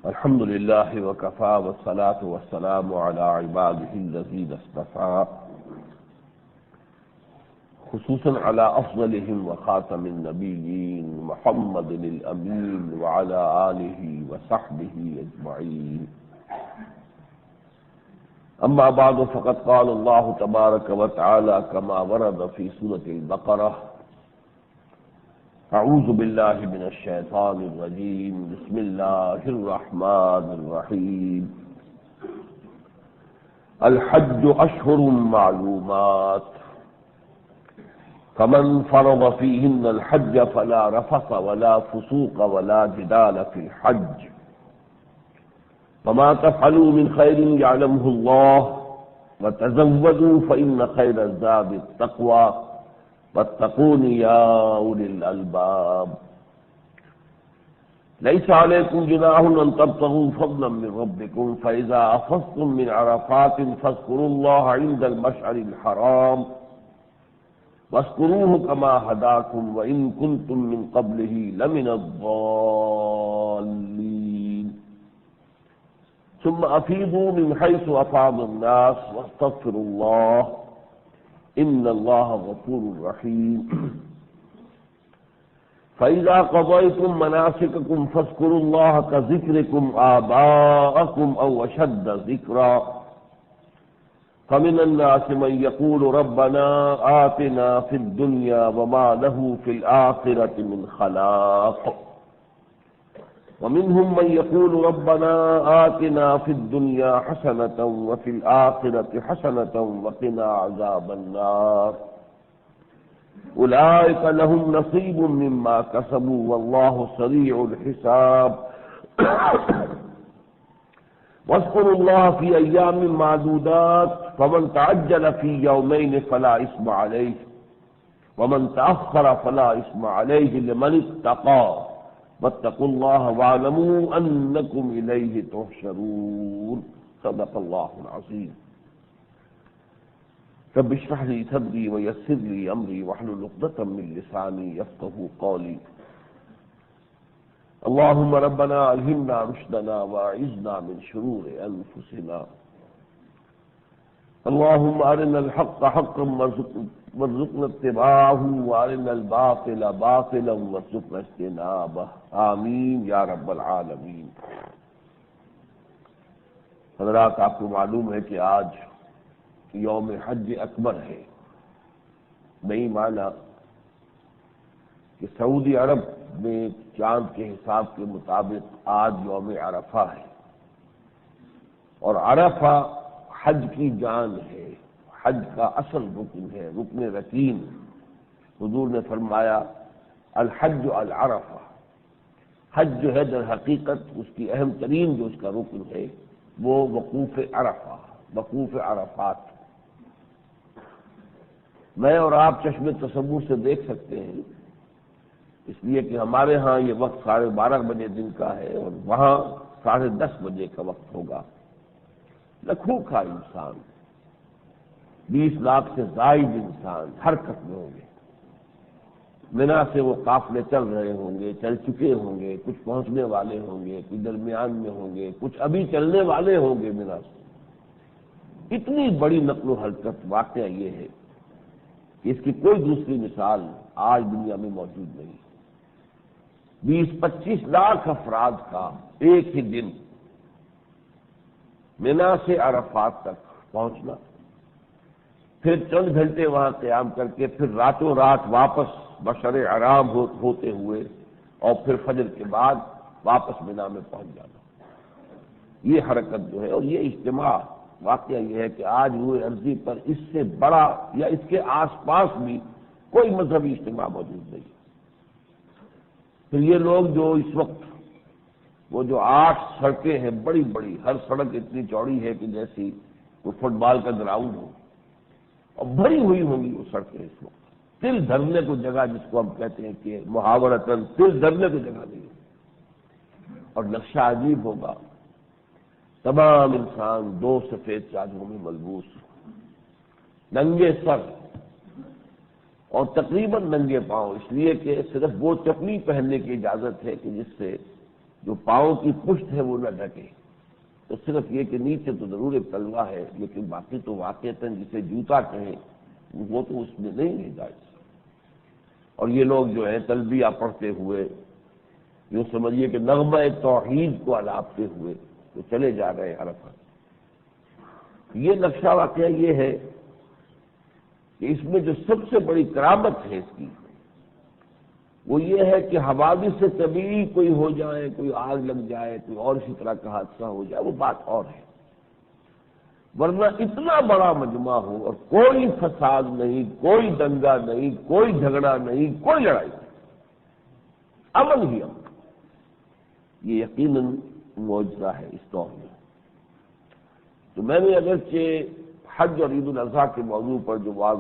الحمد لله وكفى والصلاة والسلام على عباده الذين اصطفى خصوصا على أفضلهم وخاتم النبيين محمد الأمين وعلى آله وصحبه أجمعين. أما بعد فقد قال الله تبارك وتعالى كما ورد في سورة البقرة: أعوذ بالله من الشيطان الرجيم بسم الله الرحمن الرحيم. الحج أشهر معلومات فمن فرض فيهن الحج فلا رفث ولا فسوق ولا جدال في الحج وما تفعلوا من خير يعلمه الله وتزودوا فإن خير الزاد التقوى واتقون يا أولي الألباب. ليس عليكم جناح أن تبتغوا فضلا من ربكم فإذا أفضتم من عرفات فاذكروا الله عند المشعر الحرام واذكروه كما هداكم وإن كنتم من قبله لمن الضالين. ثم أفيضوا من حيث أفاض الناس واستغفروا الله إن الله غفور رحيم. فإذا قضيتم مناسككم فاذكروا الله كذكركم آباءكم أو أشد ذكرا. فمن الناس من يقول ربنا آتنا في الدنيا وما له في الآخرة من خلاق ومنهم من يقول ربنا آتنا في الدنيا حسنة وفي الآخرة حسنة وقنا عذاب النار. أولئك لهم نصيب مما كسبوا والله سريع الحساب. واذكروا الله في أيام معدودات فمن تعجل في يومين فلا إثم عليه ومن تأخر فلا إثم عليه لمن اتقى واتقوا الله واعلموا أنكم إليه تحشرون. صدق الله العظيم. رب اشرح لي صدري ويسر لي أمري واحلل عقدة من لساني يفقهوا قولي. اللهم ربنا ألهمنا رشدنا وأعذنا من شرور أنفسنا. اللهم أرنا الحق حقا وارزقنا اتباعه وأرنا الباطل باطلا وارزقنا اجتنابه. آمین یا رب العالمین. حضرات، آپ کو معلوم ہے کہ آج یوم حج اکبر ہے. نہیں مانا کہ سعودی عرب میں چاند کے حساب کے مطابق آج یوم عرفہ ہے، اور عرفہ حج کی جان ہے، حج کا اصل رکن ہے، رکن رکین. حضور نے فرمایا الحج العرفہ. حج جو ہے در حقیقت اس کی اہم ترین جو اس کا رکن ہے وہ وقوف عرفہ، وقوف عرفات. میں اور آپ چشم تصور سے دیکھ سکتے ہیں، اس لیے کہ ہمارے ہاں یہ وقت 12:30 بجے دن کا ہے اور وہاں 10:30 بجے کا وقت ہوگا. لکھوں کا انسان، 20 لاکھ سے زائد انسان حرکت میں ہوں گے. منا سے وہ قافلے چل رہے ہوں گے، چل چکے ہوں گے، کچھ پہنچنے والے ہوں گے، کچھ درمیان میں ہوں گے، کچھ ابھی چلنے والے ہوں گے. منا سے اتنی بڑی نقل و حرکت، واقعہ یہ ہے کہ اس کی کوئی دوسری مثال آج دنیا میں موجود نہیں. 20-25 لاکھ افراد کا ایک ہی دن منا سے عرفات تک پہنچنا، پھر چند گھنٹے وہاں قیام کر کے پھر راتوں رات واپس بشر حرام ہوتے ہوئے اور پھر فجر کے بعد واپس منا میں پہنچ جانا. یہ حرکت جو ہے اور یہ اجتماع، واقعہ یہ ہے کہ آج ہوئے عرضی پر اس سے بڑا یا اس کے آس پاس بھی کوئی مذہبی اجتماع موجود نہیں. پھر یہ لوگ جو اس وقت وہ جو 8 سڑکیں ہیں بڑی بڑی، ہر سڑک اتنی چوڑی ہے کہ جیسی وہ فٹ بال کا گراؤنڈ ہو، اور بھری ہوئی ہوں گی وہ سڑکیں اس وقت. تل دھرنے کو جگہ، جس کو ہم کہتے ہیں کہ محاورتاً تل دھرنے کو جگہ نہیں ہے. اور نقشہ عجیب ہوگا، تمام انسان 2 سفید چادروں میں ملبوس، ننگے سر اور تقریباً ننگے پاؤں، اس لیے کہ صرف وہ چپلی پہننے کی اجازت ہے کہ جس سے جو پاؤں کی پشت ہے وہ نہ ڈھکے، تو صرف یہ کہ نیچے تو ضرور ایک تلوا ہے، لیکن باقی تو واقعتاً جسے جوتا کہیں وہ تو اس میں نہیں ہے جائز۔ اور یہ لوگ جو ہے تلبیہ پڑھتے ہوئے یوں سمجھیے کہ نغمہ توحید کو الاپتے ہوئے تو چلے جا رہے ہیں عرفات۔ یہ نقشہ واقعہ یہ ہے کہ اس میں جو سب سے بڑی کرامت ہے اس کی وہ یہ ہے کہ حوادث سے طبیعی کوئی ہو جائے، کوئی آگ لگ جائے، کوئی اور اسی طرح کا حادثہ ہو جائے، وہ بات اور ہے، ورنہ اتنا بڑا مجمع ہو اور کوئی فساد نہیں، کوئی دنگا نہیں، کوئی جھگڑا نہیں، کوئی لڑائی نہیں، امن ہی امن، یہ یقیناً معجزہ ہے اس دور میں۔ تو میں نے اگرچہ حج اور عید الاضحیٰ کے موضوع پر جو بعض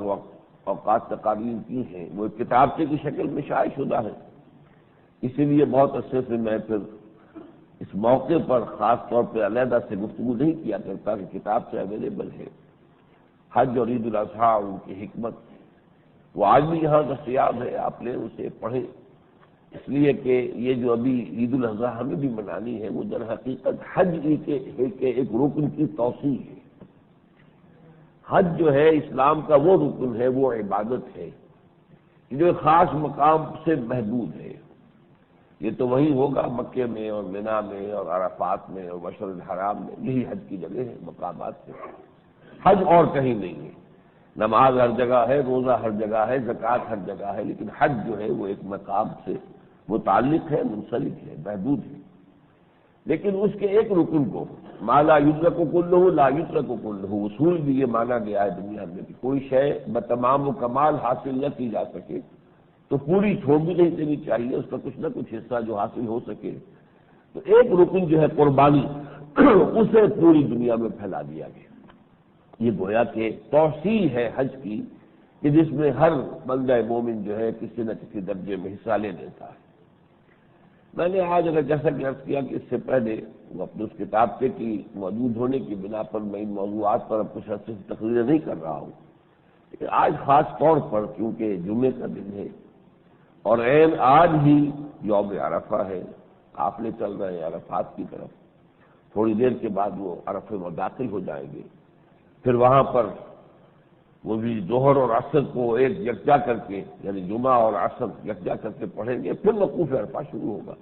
اوقات تقاریر کی ہیں وہ ایک کتابچے کی شکل میں شائع شدہ ہے، اسی لیے بہت عرصے سے میں پھر اس موقع پر خاص طور پہ علیحدہ سے گفتگو نہیں کیا کرتا کہ کتاب سے اویلیبل ہے حج اور عید الاضحیٰ، ان کی حکمت، وہ آج بھی یہاں دستیاب ہے، آپ لیں اسے پڑھیں، اس لیے کہ یہ جو ابھی عید الاضحیٰ ہمیں بھی منانی ہے وہ در حقیقت حج کے ایک رکن کی توسیع ہے۔ حج جو ہے اسلام کا وہ رکن ہے، وہ عبادت ہے جو ایک خاص مقام سے محدود ہے۔ یہ تو وہی ہوگا مکے میں اور منا میں اور عرفات میں اور مشعر الحرام میں، یہی حج کی جگہ ہے، مقامات سے حج اور کہیں نہیں ہے۔ نماز ہر جگہ ہے، روزہ ہر جگہ ہے، زکوٰۃ ہر جگہ ہے، لیکن حج جو ہے وہ ایک مقام سے متعلق ہے، منسلک ہے، محدود ہے۔ لیکن اس کے ایک رکن کو ما لا یدرک کلہ لا یترک کلہ، اصول بھی یہ مانا گیا ہے دنیا میں کہ کوئی شے بتمام و کمال حاصل نہ کی جا سکے تو پوری چھوڑ بھی نہیں دینی چاہیے، اس کا کچھ نہ کچھ حصہ جو حاصل ہو سکے۔ تو ایک رکن جو ہے قربانی اسے پوری دنیا میں پھیلا دیا گیا۔ یہ گویا کہ توسیع ہے حج کی کہ جس میں ہر بندہ مومن جو ہے کسی نہ کسی درجے میں حصہ لے لیتا ہے۔ میں نے آج اگر جیسا کہ عرض کیا کہ اس سے پہلے وہ اپنے اس کتابچے کی موجود ہونے کی بنا پر میں ان موضوعات پر اب کچھ عرصے سے تقریریں نہیں کر رہا ہوں، لیکن آج خاص طور پر کیونکہ جمعے کا دن ہے اور عین آج ہی یوم عرفہ ہے، قافلے چل رہے ہیں عرفات کی طرف، تھوڑی دیر کے بعد وہ عرفے میں داخل ہو جائیں گے، پھر وہاں پر وہ بھی ظہر اور عصر کو ایک یکجا کر کے یعنی جمعہ اور عصر یکجا کر کے پڑھیں گے، پھر وقوف عرفہ شروع ہوگا۔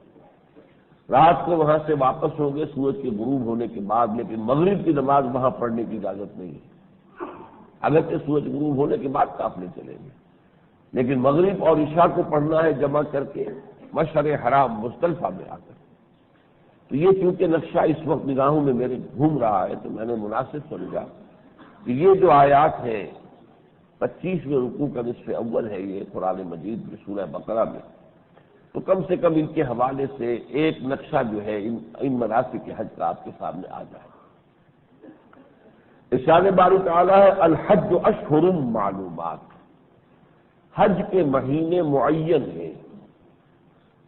رات کو وہاں سے واپس ہوں گے سورج کے غروب ہونے کے بعد، لیکن مغرب کی نماز وہاں پڑھنے کی اجازت نہیں ہے، اگرچہ سورج غروب ہونے کے بعد قافلے چلیں گے، لیکن مغرب اور عشاء کو پڑھنا ہے جمع کر کے مشعر حرام مزدلفہ میں آ کر۔ تو یہ چونکہ نقشہ اس وقت نگاہوں میں میرے گھوم رہا ہے تو میں نے مناسب سمجھا کہ یہ جو آیات ہیں 25ویں رکوع کا نصف اول ہے یہ قرآن مجید میں سورہ بقرہ میں، تو کم سے کم ان کے حوالے سے ایک نقشہ جو ہے ان مناسک کے حج کا آپ کے سامنے آ جائے۔ ارشاد باری تعالیٰ ہے الحج اشہر معلومات، حج کے مہینے معین ہیں،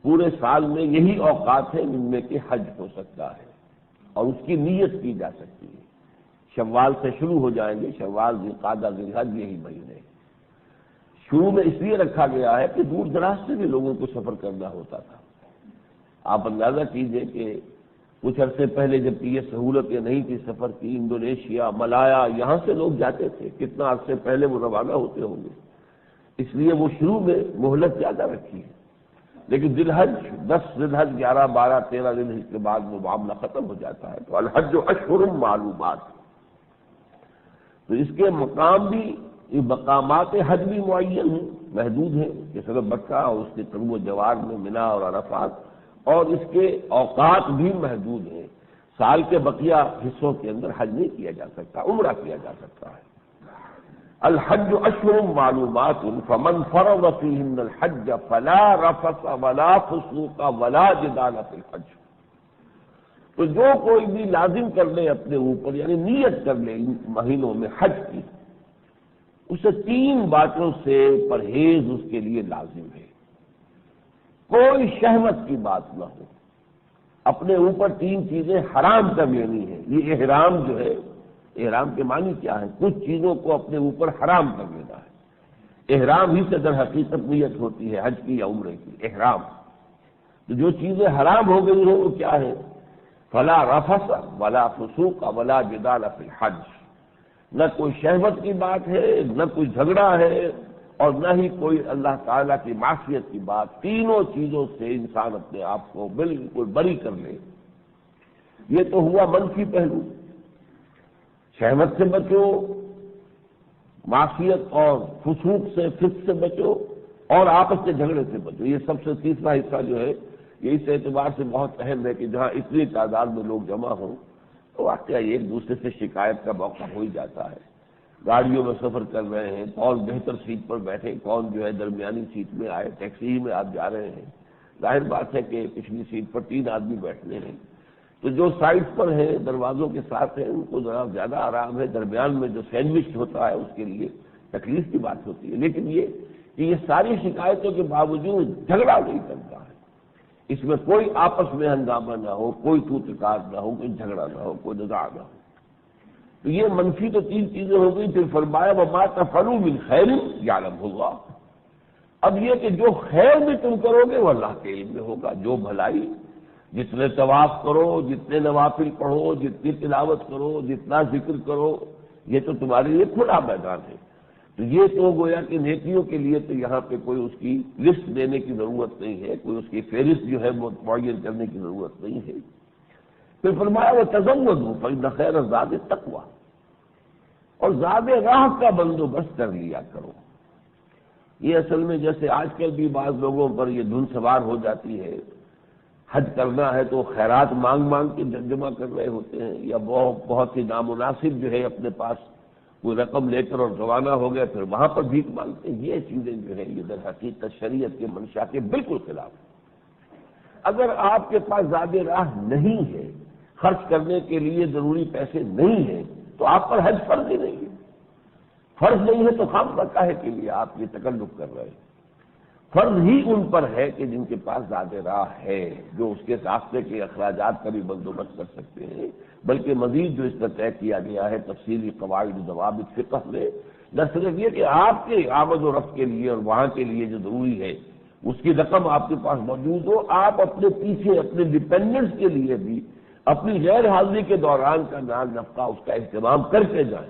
پورے سال میں یہی اوقات ہیں جن میں کہ حج ہو سکتا ہے اور اس کی نیت کی جا سکتی ہے۔ شوال سے شروع ہو جائیں گے، شوال ذوالقعدہ ذوالحج یہی مہینے شروع میں اس لیے رکھا گیا ہے کہ دور دراز سے بھی لوگوں کو سفر کرنا ہوتا تھا۔ آپ اندازہ کیجئے کہ کچھ عرصے پہلے جب یہ سہولتیں نہیں تھی سفر کی، انڈونیشیا، ملایا، یہاں سے لوگ جاتے تھے، کتنا عرصے پہلے وہ روانہ ہوتے ہوں گے، اس لیے وہ شروع میں مہلت زیادہ رکھی ہے۔ لیکن ذی الحج 10 ذی الحج 11 12 13 ذی الحج کے بعد وہ معاملہ ختم ہو جاتا ہے۔ تو الحج اشہر معلومات، تو اس کے مقام بھی مقامات حج بھی معین ہیں، محدود ہیں، کہ صرف مکہ اور اس کے قرب و جوار میں منا اور عرفات، اور اس کے اوقات بھی محدود ہیں۔ سال کے بقیہ حصوں کے اندر حج نہیں کیا جا سکتا، عمرہ کیا جا سکتا ہے۔ الحج اشہر معلومات فمن فرض فیہن الحج فلا رفث ولا فسوق ولا جدال فی الحج، تو جو کوئی بھی لازم کر لے اپنے اوپر یعنی نیت کر لے ان مہینوں میں حج کی، اسے 3 باتوں سے پرہیز اس کے لیے لازم ہے۔ کوئی شہوت کی بات نہ ہو، اپنے اوپر 3 چیزیں حرام کر لینی ہے۔ یہ احرام جو ہے، احرام کے معنی کیا ہے؟ کچھ چیزوں کو اپنے اوپر حرام کر لینا ہے۔ احرام ہی سے در حقیقت نیت ہوتی ہے حج کی یا عمرے کی، احرام۔ تو جو چیزیں حرام ہو گئی ہیں وہ کیا ہے؟ فلا رفث ولا فسوق ولا جدال فی الحج، نہ کوئی شہوت کی بات ہے، نہ کوئی جھگڑا ہے، اور نہ ہی کوئی اللہ تعالیٰ کی معصیت کی بات۔ تینوں چیزوں سے انسان اپنے آپ کو بالکل بری کر لے۔ یہ تو ہوا منفی پہلو، شہوت سے بچو، معصیت اور فسوق سے، فسق سے بچو، اور آپس کے جھگڑے سے بچو۔ یہ سب سے تیسرا حصہ جو ہے یہ اس اعتبار سے بہت اہم ہے کہ جہاں اتنی تعداد میں لوگ جمع ہوں تو واقعہ ایک دوسرے سے شکایت کا موقع ہو ہی جاتا ہے۔ گاڑیوں میں سفر کر رہے ہیں، کون بہتر سیٹ پر بیٹھے، کون جو ہے درمیانی سیٹ میں آئے، ٹیکسی میں آپ جا رہے ہیں، ظاہر بات ہے کہ پچھلی سیٹ پر 3 آدمی بیٹھنے ہیں، تو جو سائڈ پر ہیں دروازوں کے ساتھ ہیں ان کو ذرا زیادہ آرام ہے، درمیان میں جو سینڈوچ ہوتا ہے اس کے لیے تکلیف کی بات ہوتی ہے۔ لیکن یہ کہ یہ ساری شکایتوں کے باوجود جھگڑا نہیں کرتا ہے، اس میں کوئی آپس میں ہنگامہ نہ ہو، کوئی توتکات نہ ہو، کوئی جھگڑا نہ ہو، کوئی نزاع نہ ہو۔ تو یہ منفی تو 3 چیزیں ہو گئی۔ پھر فرمایا وما تفعلوا من خیر یعلمہ اللہ، اب یہ کہ جو خیر بھی تم کرو گے وہ اللہ کے علم میں ہوگا، جو بھلائی، جتنے طواف کرو، جتنے نوافل پڑھو، جتنی تلاوت کرو، جتنا ذکر کرو، یہ تو تمہارے لیے کھلا میدان ہے۔ تو یہ تو گویا کہ نیکیوں کے لیے تو یہاں پہ کوئی اس کی لسٹ دینے کی ضرورت نہیں ہے، کوئی اس کی فہرست جو ہے وہ معین کرنے کی ضرورت نہیں ہے۔ پھر فرمایا وتزودوا فإن خیر الزاد التقوی، اور زاد راہ کا بندوبست کر لیا کرو۔ یہ اصل میں جیسے آج کل بھی بعض لوگوں پر یہ دھن سوار ہو جاتی ہے، حج کرنا ہے تو خیرات مانگ مانگ کے جمع کر رہے ہوتے ہیں، یا بہت ہی نامناسب جو ہے اپنے پاس کوئی رقم لے کر اور روانہ ہو گئے پھر وہاں پر بھیک مانگتے ہیں۔ یہ چیزیں جو ہے یہ در حقیقت شریعت کے منشا کے بالکل خلاف ہے۔ اگر آپ کے پاس زاد راہ نہیں ہے، خرچ کرنے کے لیے ضروری پیسے نہیں ہیں، تو آپ پر حج فرض ہی نہیں ہے۔ فرض نہیں ہے تو خام کاہے کے لیے آپ یہ تکلف کر رہے ہیں؟ فرض ہی ان پر ہے کہ جن کے پاس زاد راہ ہے، جو اس کے راستے کے اخراجات کا بھی بندوبست کر سکتے ہیں۔ بلکہ مزید جو اس کا طے کیا گیا ہے تفصیلی قواعد و ضوابط فقہ میں، نہ صرف یہ کہ آپ کے آمد و رفت کے لیے اور وہاں کے لیے جو ضروری ہے اس کی رقم آپ کے پاس موجود ہو، آپ اپنے پیچھے اپنے ڈپینڈنٹس کے لیے بھی اپنی غیر حاضری کے دوران کا نال نفقہ اس کا اہتمام کر کے جائیں۔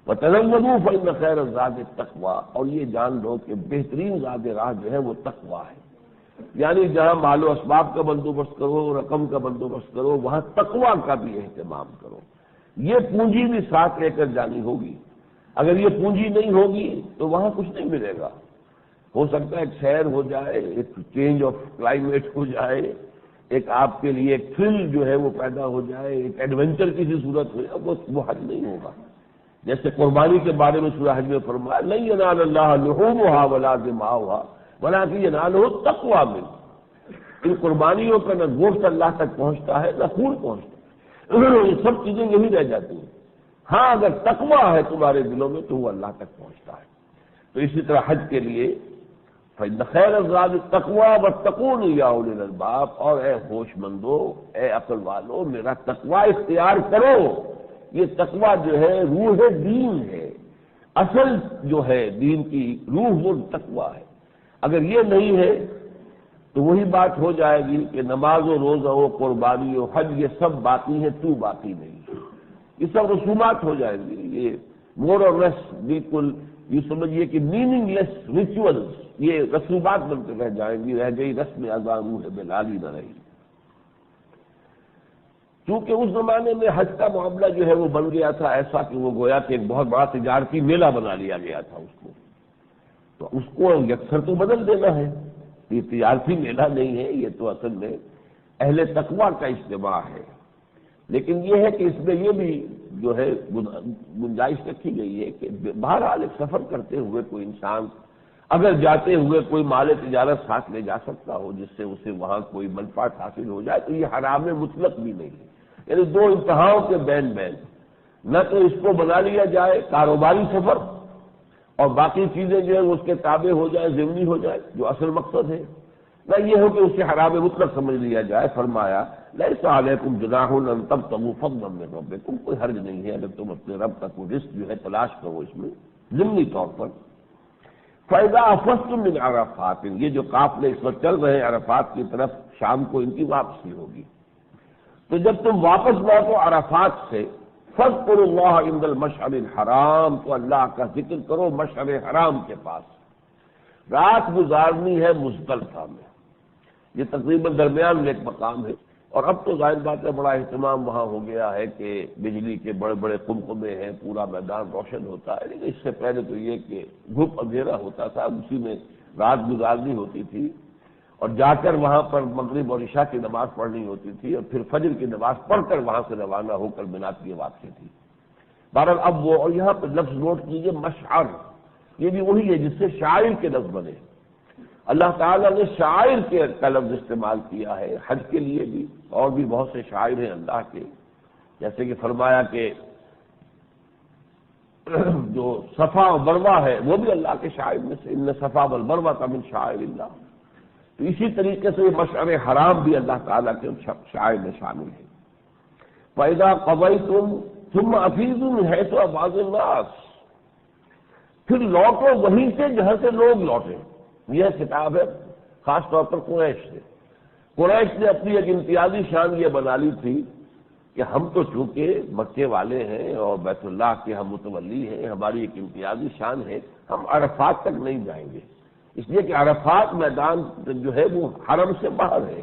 وَتَزَوَّدُوا فَإِنَّ خَيْرَ الزَّادِ التَّقْوَىٰ، اور یہ جان لو کہ بہترین زاد راہ جو ہے وہ تقویٰ ہے۔ یعنی جہاں مال و اسباب کا بندوبست کرو، رقم کا بندوبست کرو، وہاں تقویٰ کا بھی اہتمام کرو۔ یہ پونجی بھی ساتھ لے کر جانی ہوگی۔ اگر یہ پونجی نہیں ہوگی تو وہاں کچھ نہیں ملے گا۔ ہو سکتا ہے ایک سیر ہو جائے، ایک چینج آف کلائمیٹ ہو جائے، ایک آپ کے لیے ایک تھرل جو ہے وہ پیدا ہو جائے، ایک ایڈونچر کی سی صورت ہو جائے، وہ حج نہیں ہوگا۔ جیسے قربانی کے بارے میں سورہ حج میں فرمایا لن ینال اللہ لحومها ولا دماؤها ولکن ینالہ التقوی منکم، ان قربانیوں کا نہ گوشت اللہ تک پہنچتا ہے نہ خون پہنچتا ہے، یہ سب چیزیں یہی رہ جاتی ہیں۔ ہاں اگر تقوی ہے تمہارے دلوں میں تو وہ اللہ تک پہنچتا ہے۔ تو اسی طرح حج کے لیے فإن خیر الزاد التقوی واتقون یا اولي الالباب، اور اے ہوش مندو، اے عقل والو، میرا تقوی اختیار کرو۔ یہ تقوی جو ہے روح دین ہے، اصل جو ہے دین کی روح وہ تقوی ہے۔ اگر یہ نہیں ہے تو وہی بات ہو جائے گی کہ نماز و روزہ و قربانی و حج یہ سب باقی ہے، تو باقی نہیں ہے، یہ سب رسومات ہو جائیں گی، یہ مور اور لیس بالکل یہ سمجھیے کہ میننگ لیس ریچولز، یہ رسومات بن کر رہ جائیں گی، رہ گئی رسم اذاں روح بلالی نہ رہی۔ کیونکہ اس زمانے میں حج کا معاملہ جو ہے وہ بن گیا تھا ایسا کہ وہ گویا کہ ایک بہت بڑا تجارتی میلہ بنا لیا گیا تھا اس کو، تو اس کو یکسر تو بدل دینا ہے۔ یہ تجارتی میلہ نہیں ہے، یہ تو اصل میں اہل تقویٰ کا اجتماع ہے۔ لیکن یہ ہے کہ اس میں یہ بھی جو ہے گنجائش رکھی گئی ہے کہ بہرحال ایک سفر کرتے ہوئے کوئی انسان اگر جاتے ہوئے کوئی مال تجارت ساتھ لے جا سکتا ہو جس سے اسے وہاں کوئی منفعت حاصل ہو جائے تو یہ حرام مطلق بھی نہیں ہے۔ یعنی دو انتہاؤں کے بین نہ تو اس کو بنا لیا جائے کاروباری سفر اور باقی چیزیں جو ہے اس کے تابع ہو جائے، ضمنی ہو جائے جو اصل مقصد ہے، نہ یہ ہو کہ اسے حرام مطلق سمجھ لیا جائے۔ فرمایا لیس علیکم جناح ان تبتغوا فضلا من ربکم، کوئی حرج نہیں ہے اگر تم اپنے رب کا کوئی رزق جو ہے تلاش کرو اس میں ضمنی طور پر۔ فَإِذَا أَفَضْتُم مِّنْ عَرَفَاتٍ، یہ جو قافلے اس وقت چل رہے ہیں عرفات کی طرف شام کو ان کی واپسی ہوگی۔ تو جب تم واپس لوٹو عرفات سے، فاذکروا اللہ عند المشعر الحرام، تو اللہ کا ذکر کرو مشعر حرام کے پاس۔ رات گزارنی ہے مزدلفہ میں، یہ تقریباً درمیان میں ایک مقام ہے، اور اب تو ظاہر بات ہے بڑا اہتمام وہاں ہو گیا ہے کہ بجلی کے بڑے بڑے قمقمے ہیں، پورا میدان روشن ہوتا ہے، لیکن اس سے پہلے تو یہ کہ گھپ اندھیرا ہوتا تھا، اسی میں رات گزارنی ہوتی تھی، اور جا کر وہاں پر مغرب اور عشاء کی نماز پڑھنی ہوتی تھی، اور پھر فجر کی نماز پڑھ کر وہاں سے روانہ ہو کر مینا کی واپسی تھی۔ بہرحال اب وہ، اور یہاں پہ لفظ نوٹ کیجئے مشعر، یہ بھی وہی ہے جس سے شاعر کے لفظ بنے۔ اللہ تعالیٰ نے شاعر کے کا لفظ استعمال کیا ہے حج کے لیے بھی، اور بھی بہت سے شاعر ہیں اللہ کے، جیسے کہ فرمایا کہ جو صفا و مروہ ہے وہ بھی اللہ کے شاعر میں سے، ان صفا والمروہ من شعائر اللہ۔ تو اسی طریقے سے مشعر حرام بھی اللہ تعالیٰ کے شاعر میں شامل ہے۔ فَإِذَا قَضَيْتُمْ ثُمَّ أَفِيضُوا مِنْ حَيْثُ أَفَاضَ النَّاسُ، پھر لوٹو وہیں سے جہاں سے لوگ لوٹے۔ یہ کتاب ہے خاص طور پر قریش سے۔ قریش نے اپنی ایک امتیازی شان یہ بنا لی تھی کہ ہم تو چونکہ مکے والے ہیں اور بیت اللہ کے ہم متولی ہیں، ہماری ایک امتیازی شان ہے، ہم عرفات تک نہیں جائیں گے، اس لیے کہ عرفات میدان جو ہے وہ حرم سے باہر ہے،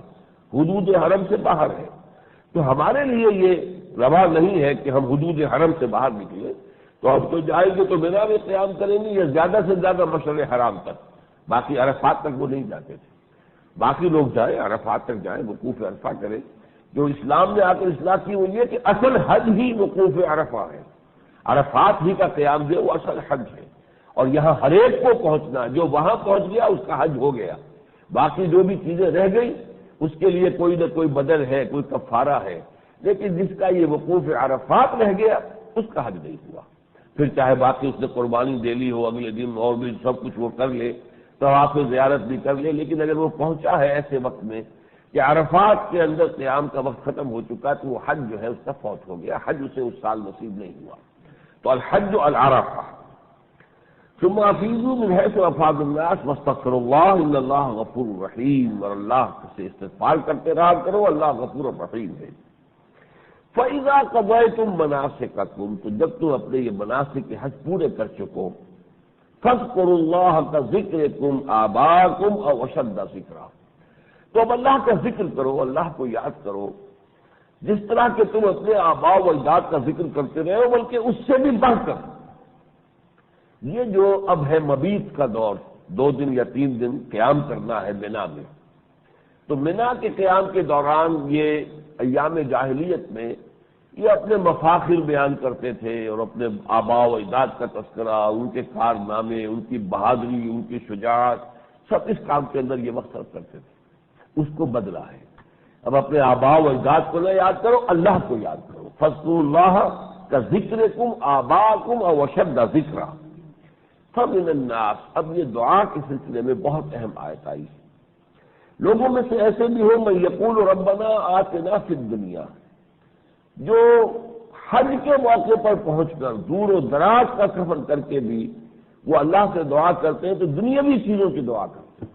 حدود حرم سے باہر ہے، تو ہمارے لیے یہ روا نہیں ہے کہ ہم حدود حرم سے باہر نکلیں، تو ہم تو جائیں گے تو مینا میں قیام کریں گے، یا زیادہ سے زیادہ مشعر حرام تک، باقی عرفات تک وہ نہیں جاتے تھے۔ باقی لوگ جائیں، عرفات تک جائیں، وقوف عرفہ کریں۔ جو اسلام نے آ کر اصلاح کی وہ یہ کہ اصل حج ہی وقوف عرفہ ہے، عرفات ہی کا قیام جو ہے وہ اصل حج ہے، اور یہاں ہر ایک کو پہنچنا، جو وہاں پہنچ گیا اس کا حج ہو گیا، باقی جو بھی چیزیں رہ گئی اس کے لیے کوئی نہ کوئی بدل ہے، کوئی کفارہ ہے، لیکن جس کا یہ وقوف عرفات رہ گیا اس کا حج نہیں ہوا۔ پھر چاہے باقی اس نے قربانی دے لی ہو، اگلے دن اور بھی سب کچھ وہ کر لے، طواف زیارت بھی کر لے، لیکن اگر وہ پہنچا ہے ایسے وقت میں کہ عرفات کے اندر قیام کا وقت ختم ہو چکا تو وہ حج جو ہے اس کا فوت ہو گیا، حج اسے اس سال نصیب نہیں ہوا۔ تو الحج العرفہ۔ ثم افیضوا من حیث افاض الناس واستغفروا اللہ ان اللہ غفور رحیم، اور اللہ سے استغفار کرتے رہا کرو، اللہ غفور رحیم ہے۔ فَإِذَا قَضَيْتُم مَّنَاسِكَكُمْ، تو جب تم اپنے یہ مناسک حج پورے کر چکو، فَاذْكُرُوا اللَّهَ كَذِكْرِكُمْ آبَاءَكُمْ أَوْ أَشَدَّ ذِكْرًا، تو اب اللہ کا ذکر کرو، اللہ کو یاد کرو جس طرح کہ تم اپنے آباء و اجداد کا ذکر کرتے رہے ہو، بلکہ اس سے بھی بڑھ کر۔ یہ جو اب ہے مبیت کا دور، 2 دن یا 3 دن قیام کرنا ہے مینا میں، تو مینا کے قیام کے دوران یہ ایام جاہلیت میں یہ اپنے مفاخر بیان کرتے تھے اور اپنے آباء و اجداد کا تذکرہ، ان کے کارنامے، ان کی بہادری، ان کی شجاعت، سب اس کام کے اندر یہ وقت صرف کرتے تھے۔ اس کو بدلا ہے، اب اپنے آباء و اجداد کو نہ یاد کرو، اللہ کو یاد کرو۔ فاذکروا اللہ کذکرکم آباءکم او اشد ذکرا۔ فمن الناس، اب یہ دعا کے سلسلے میں بہت اہم آیت آئی ہے۔ لوگوں میں سے ایسے بھی ہو من یقول ربنا آتنا فی الدنیا، جو حج کے موقع پر پہنچ کر دور و دراز کا سفر کر کے بھی وہ اللہ سے دعا کرتے ہیں، تو دنیاوی چیزوں کی دعا کرتے ہیں،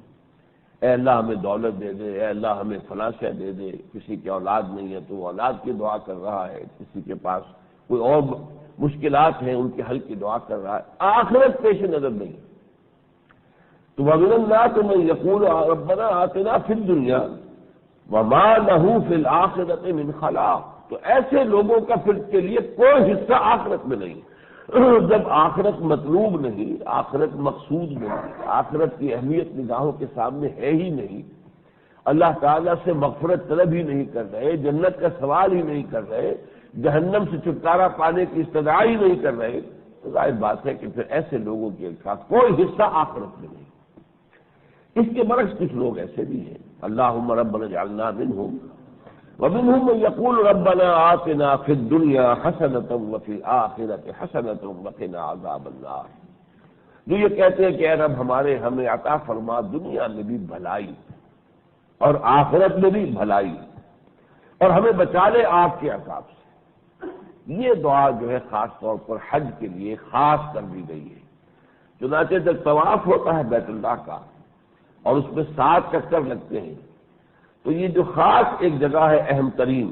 اے اللہ ہمیں دولت دے دے، اے اللہ ہمیں فلاں شے دے دے، کسی کی اولاد نہیں ہے تو وہ اولاد کی دعا کر رہا ہے، کسی کے پاس کوئی اور مشکلات ہیں ان کے حل کی دعا کر رہا ہے، آخرت پیش نظر نہیں۔ تو وَمِنَ النَّاسِ مَن يَقُولُ رَبَّنَا آتِنَا فِي الدُّنْيَا وَمَا لَهُ فِي الْآخِرَةِ مِنْ خَلَاقٍ، تو ایسے لوگوں کا پھر کے لیے کوئی حصہ آخرت میں نہیں۔ جب آخرت مطلوب نہیں، آخرت مقصود نہیں، آخرت کی اہمیت نگاہوں کے سامنے ہے ہی نہیں، اللہ تعالیٰ سے مغفرت طلب ہی نہیں کر رہے، جنت کا سوال ہی نہیں کر رہے، جہنم سے چھٹکارا پانے کی استدعا ہی نہیں کر رہے، تو ظاہر بات ہے کہ پھر ایسے لوگوں کے ساتھ کوئی حصہ آخرت میں نہیں۔ اس کے برعکس کچھ لوگ ایسے بھی ہیں، اللہم ربنا اجعلنا منہم ومنهم من يقول ربنا آتنا في الدنيا حسنة وفي الآخرة حسنة وقنا عذاب النار، جو یہ کہتے ہیں کہ اے رب ہمیں عطا فرما دنیا میں بھی بھلائی اور آخرت میں بھی بھلائی، اور ہمیں بچا لے آگ کے عذاب سے۔ یہ دعا جو ہے خاص طور پر حج کے لیے خاص کر دی گئی ہے۔ چنانچہ جب طواف ہوتا ہے بیت اللہ کا اور اس میں 7 چکر لگتے ہیں، تو یہ جو خاص ایک جگہ ہے اہم ترین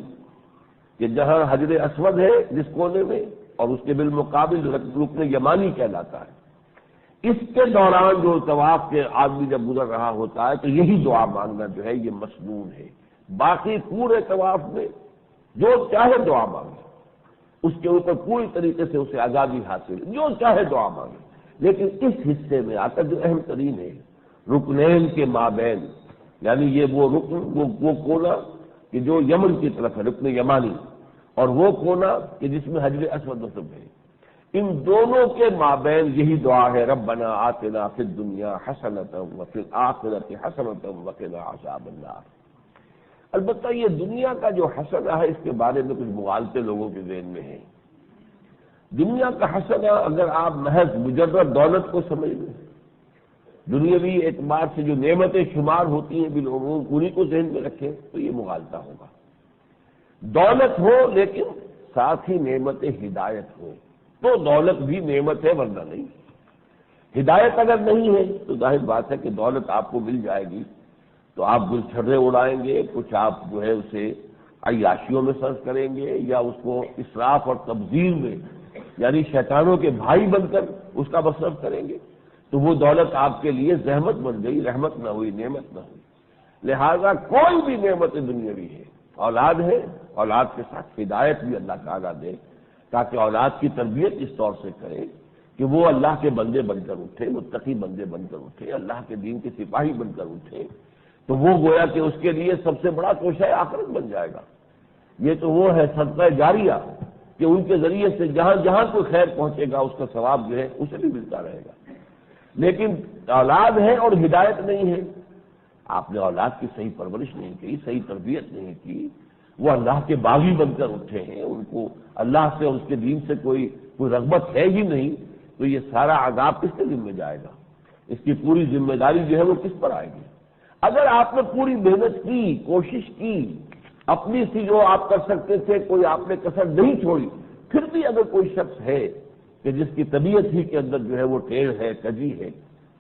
کہ جہاں حجر اسود ہے جس کونے میں، اور اس کے بالمقابل رکن یمانی کہلاتا ہے، اس کے دوران جو طواف کے آدمی جب گزر رہا ہوتا ہے تو یہی دعا مانگنا جو ہے یہ مسنون ہے۔ باقی پورے طواف میں جو چاہے دعا مانگے، اس کے اوپر پوری طریقے سے اسے آزادی حاصل، جو چاہے دعا مانگے، لیکن اس حصے میں آ کر جو اہم ترین ہے رکنین کے مابین، یعنی یہ وہ رکن وہ کونا کہ جو یمن کی طرف ہے، رکن یمانی، اور وہ کونا کہ جس میں حجر اسود نصب ہے، ان دونوں کے مابین یہی دعا ہے، ربنا آتنا فی الدنیا حسنۃ وفی الآخرۃ حسنۃ وقنا عذاب النار۔ البتہ یہ دنیا کا جو حسنہ ہے اس کے بارے میں کچھ مغالطے لوگوں کے ذہن میں ہیں۔ دنیا کا حسنہ اگر آپ محض مجرد دولت کو سمجھ لیں، دنیاوی اعتبار سے جو نعمتیں شمار ہوتی ہیں بالعموم انہیں کو ذہن میں رکھیں تو یہ مغالطہ ہوگا۔ دولت ہو لیکن ساتھ ہی نعمت ہدایت ہو تو دولت بھی نعمت ہے، ورنہ نہیں۔ ہدایت اگر نہیں ہے تو ظاہر بات ہے کہ دولت آپ کو مل جائے گی تو آپ گلچھرے اڑائیں گے، کچھ آپ جو ہے اسے عیاشیوں میں صرف کریں گے، یا اس کو اسراف اور تبذیر میں یعنی شیطانوں کے بھائی بن کر اس کا مصرف کریں گے، تو وہ دولت آپ کے لیے زحمت بن گئی، رحمت نہ ہوئی، نعمت نہ ہوئی۔ لہذا کوئی بھی نعمت دنیاوی ہے، اولاد ہے، اولاد کے ساتھ ہدایت بھی اللہ تعالیٰ دے تاکہ اولاد کی تربیت اس طور سے کرے کہ وہ اللہ کے بندے بن کر اٹھے، متقی بندے بن کر اٹھے، اللہ کے دین کے سپاہی بن کر اٹھے، تو وہ گویا کہ اس کے لیے سب سے بڑا توشہ آخرت بن جائے گا۔ یہ تو وہ ہے صدقہ جاریہ کہ ان کے ذریعے سے جہاں جہاں کوئی خیر پہنچے گا اس کا ثواب جو ہے اسے بھی ملتا رہے گا۔ لیکن اولاد ہے اور ہدایت نہیں ہے، آپ نے اولاد کی صحیح پرورش نہیں کی، صحیح تربیت نہیں کی، وہ اللہ کے باغی بن کر اٹھے ہیں، ان کو اللہ سے اور اس کے دین سے کوئی رغبت ہے ہی نہیں، تو یہ سارا عذاب کس کے ذمہ جائے گا؟ اس کی پوری ذمہ داری جو ہے وہ کس پر آئے گی؟ اگر آپ نے پوری محنت کی، کوشش کی، اپنی سی جو آپ کر سکتے تھے کوئی آپ نے کسر نہیں چھوڑی، پھر بھی اگر کوئی شخص ہے کہ جس کی طبیعت ہی کے اندر جو ہے وہ ٹیڑھ ہے، کجی ہے،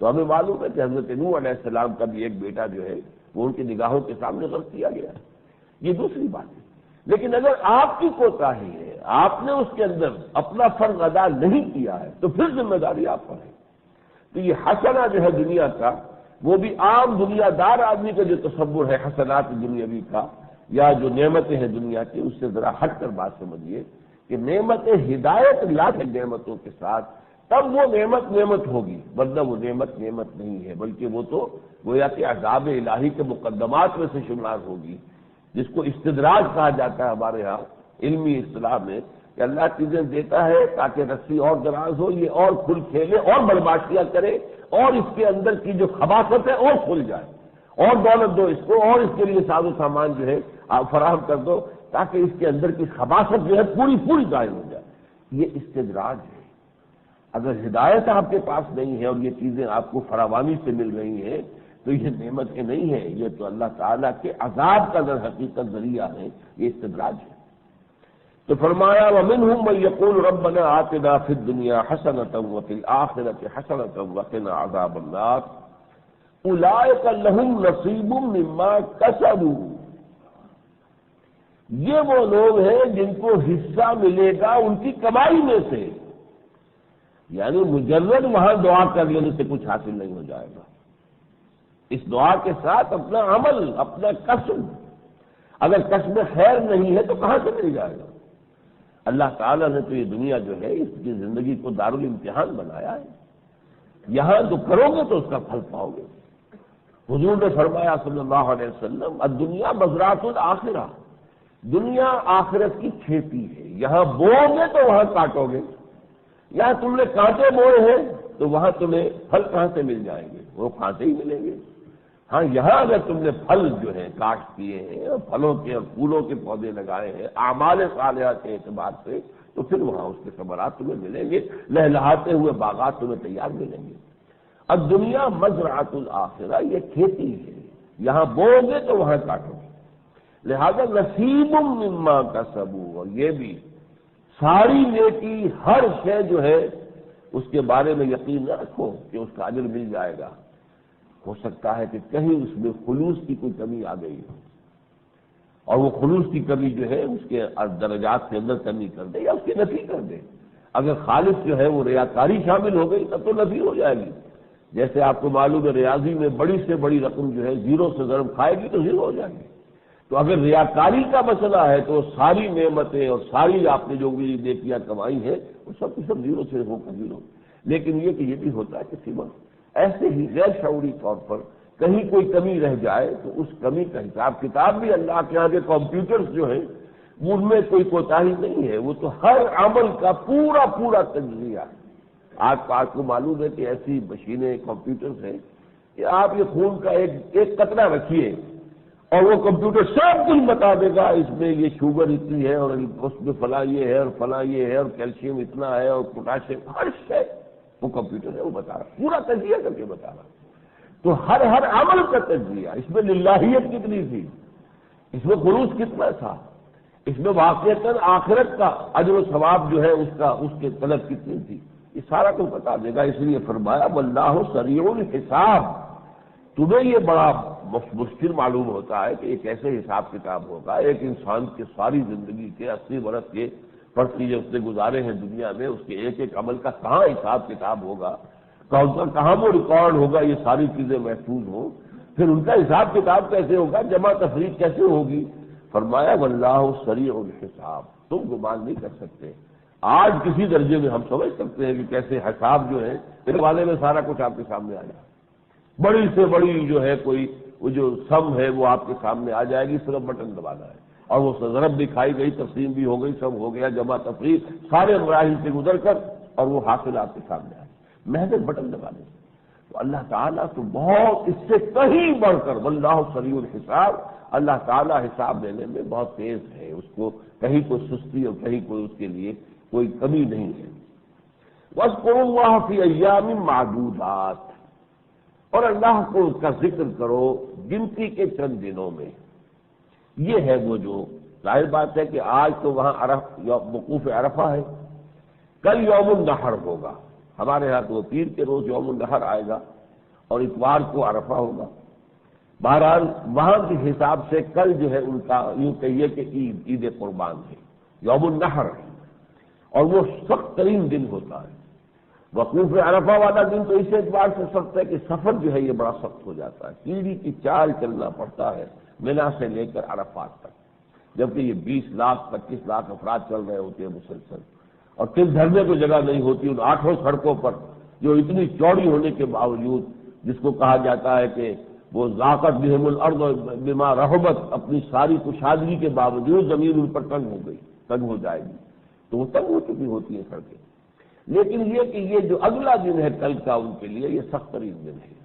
تو ہمیں معلوم ہے کہ حضرت نوح علیہ السلام کا بھی ایک بیٹا جو ہے وہ ان کی نگاہوں کے سامنے غرق کیا گیا، یہ دوسری بات ہے۔ لیکن اگر آپ کی کوتاہی ہے، آپ نے اس کے اندر اپنا فرض ادا نہیں کیا ہے، تو پھر ذمہ داری آپ پر ہے۔ تو یہ حسنہ جو ہے دنیا کا، وہ بھی عام دنیا دار آدمی کا جو تصور ہے حسنات دنیاوی کا یا جو نعمتیں ہیں دنیا کی، اس سے ذرا ہٹ کر بات سمجھیے کہ نعمت ہدایت لا کے نعمتوں کے ساتھ تب وہ نعمت ہوگی، ورنہ وہ نعمت نہیں ہے، بلکہ وہ تو گویا کہ عذاب الہی کے مقدمات میں سے شمار ہوگی، جس کو استدراج کہا جاتا ہے ہمارے ہاں علمی اصطلاح میں، کہ اللہ چیزیں دیتا ہے تاکہ رسی اور دراز ہو، یہ اور کھل کھیلے اور بدماشیاں کرے، اور اس کے اندر کی جو خباثت ہے اور کھل جائے، اور دولت دو اس کو، اور اس کے لیے ساز و سامان جو ہے آپ فراہم کر دو تاکہ اس کے اندر کی خباثت جو ہے پوری ظاہر ہو جائے۔ یہ استدراج ہے۔ اگر ہدایت آپ کے پاس نہیں ہے اور یہ چیزیں آپ کو فراوانی سے مل رہی ہیں تو یہ نعمتیں نہیں ہیں، یہ تو اللہ تعالیٰ کے عذاب کا در حقیقت ذریعہ ہے، یہ استدراج ہے۔ تو فرمایا وَمِنْهُمْ مَن يَقُولُ رَبَّنَا آتِنَا فِي الدُّنْيَا حَسَنَةً وَفِي الْآخِرَةِ حَسَنَةً وَقِنَا عَذَابَ النَّارِ أُولَٰئِكَ لَهُمْ نَصِيبٌ مِّمَّا كَسَبُوا، یہ وہ لوگ ہیں جن کو حصہ ملے گا ان کی کمائی میں سے، یعنی مجرد وہاں دعا کر لینے سے کچھ حاصل نہیں ہو جائے گا، اس دعا کے ساتھ اپنا عمل، اپنا کسب، اگر کسب خیر نہیں ہے تو کہاں سے مل جائے گا؟ اللہ تعالیٰ نے تو یہ دنیا جو ہے اس کی زندگی کو دارالامتحان بنایا ہے، یہاں جو کرو گے تو اس کا پھل پاؤ گے۔ حضور نے فرمایا صلی اللہ علیہ وسلم الدنیا مزرعۃ الآخرہ، دنیا آخرت کی کھیتی ہے، یہاں بو گے تو وہاں کاٹو گے، یہاں تم نے کانٹے بوئے ہیں تو وہاں تمہیں پھل کہاں سے مل جائیں گے؟ وہ کانٹے ہی ملیں گے۔ ہاں یہاں اگر تم نے پھل جو ہے کاشت کیے ہیں اور پھلوں کے اور پھولوں کے پودے لگائے ہیں اعمال صالحہ کے اعتبار سے، تو پھر وہاں اس کے ثمرات تمہیں ملیں گے، لہلہاتے ہوئے باغات تمہیں تیار ملیں گے۔ اب دنیا مزرعۃ الآخرہ، یہ کھیتی ہے، یہاں بو گے تو وہاں کاٹو گے، لہذا نصیب مما کسبوا، اور یہ بھی ساری نیکی ہر شے جو ہے اس کے بارے میں یقین نہ رکھو کہ اس کا اجر مل جائے گا، ہو سکتا ہے کہ کہیں اس میں خلوص کی کوئی کمی آ گئی ہو، اور وہ خلوص کی کمی جو ہے اس کے درجات کے اندر کمی کر دے یا اس کی نفی کر دے۔ اگر خالص جو ہے وہ ریاکاری شامل ہو گئی تب تو نفی ہو جائے گی۔ جیسے آپ کو معلوم ہے ریاضی میں بڑی سے بڑی رقم جو ہے زیرو سے ضرب کھائے گی تو زیرو ہو جائے گی۔ تو اگر ریاکاری کا مسئلہ ہے تو ساری نعمتیں اور ساری آپ نے جو بھی نیکیاں کمائی ہیں وہ سب کی سب زیرو سے ہو کر زیرو۔ لیکن یہ کہ یہ بھی ہوتا ہے کہ سیما ایسے ہی غیر شعوری طور پر کہیں کوئی کمی رہ جائے تو اس کمی کا حساب کتاب بھی اللہ کے یہاں کے کمپیوٹرز جو ہیں ان میں کوئی کوتاہی نہیں ہے، وہ تو ہر عمل کا پورا پورا تجزیہ ہے۔ آج کو معلوم ہے کہ ایسی مشینیں کمپیوٹرز ہیں کہ آپ یہ خون کا ایک قطرہ رکھیے اور وہ کمپیوٹر سب کچھ بتا دے گا، اس میں یہ شوگر اتنی ہے اور اس میں فلاں یہ ہے اور فلاں یہ ہے اور کیلشیم اتنا ہے اور پوٹاشیم، ہر شے وہ کمپیوٹر ہے وہ بتا رہا، پورا تجزیہ کر کے بتا رہا۔ تو ہر عمل کا تجزیہ، اس میں للہیت کتنی تھی، اس میں خلوص کتنا تھا، اس میں واقعتاً آخرت کا اجر و ثواب جو ہے اس کے طلب کتنی تھی، یہ سارا کچھ بتا دے گا۔ اس لیے فرمایا واللہ سریع الحساب۔ تمہیں یہ بڑا مشکل معلوم ہوتا ہے کہ ایک ایسے حساب کتاب ہوگا، ایک انسان کے ساری زندگی کے 80 برس کے پڑتی جو اس نے گزارے ہیں دنیا میں، اس کے ایک ایک عمل کا کہاں حساب کتاب ہوگا، کہاں وہ ریکارڈ ہوگا، یہ ساری چیزیں محفوظ ہوں، پھر ان کا حساب کتاب کیسے ہوگا، جمع تفریق کیسے ہوگی۔ فرمایا واللہ سریع الحساب، تم گمان نہیں کر سکتے۔ آج کسی درجے میں ہم سمجھ سکتے ہیں کہ کیسے حساب جو ہے میرے والے میں سارا کچھ آپ کے سامنے آ جائے، بڑی سے بڑی جو ہے کوئی وہ جو سم ہے وہ آپ کے سامنے آ جائے گی، صرف بٹن دبانا ہے اور وہ ضرب دکھائی گئی، تقسیم بھی ہو گئی، سب ہو گیا، جمع تفریق سارے مراحل سے گزر کر اور وہ حاصل آپ کے سامنے آئے محض بٹن دبانے سے۔ تو اللہ تعالیٰ تو بہت اس سے کہیں بڑھ کر واللہ سریع الحساب، اللہ تعالیٰ حساب لینے میں بہت تیز ہے، اس کو کہیں کوئی سستی اور کہیں کوئی اس کے لیے کوئی کمی نہیں ہے۔ وَاذْكُرُوا اللَّهَ فِي أَيَّامٍ مَّعْدُودَاتٍ، اور اللہ کو اس کا ذکر کرو گنتی کے چند دنوں میں۔ یہ ہے وہ جو ظاہر بات ہے کہ آج تو وہاں وقوف عرفہ ہے، کل یوم النحر ہوگا، ہمارے ہاں تو پیر کے روز یوم النحر آئے گا اور اتوار کو عرفہ ہوگا۔ بہرحال وہاں کے حساب سے کل جو ہے ان کا یوں کہیے کہ عید قربان ہے، یوم النحر ہے، اور وہ سخت ترین دن ہوتا ہے۔ وقوف عرفہ والا دن تو اس اعتبار سے سخت ہے کہ سفر جو ہے یہ بڑا سخت ہو جاتا ہے، سیڑھی کی چال چلنا پڑتا ہے منا سے لے کر عرفات تک، جبکہ یہ 20 لاکھ 25 لاکھ افراد چل رہے ہوتے ہیں مسلسل، اور پھر دھرنے کو جگہ نہیں ہوتی ان 8 سڑکوں پر جو اتنی چوڑی ہونے کے باوجود، جس کو کہا جاتا ہے کہ وہ ذاقت بہم الارض بما رحبت، اپنی ساری کشادگی کے باوجود زمین ان پر تنگ ہو جائے گی، تو وہ تنگ ہو چکی ہوتی ہیں سڑکیں۔ لیکن یہ کہ یہ جو اگلا دن ہے کل کا ان کے لیے یہ سخت ترین دن ہے،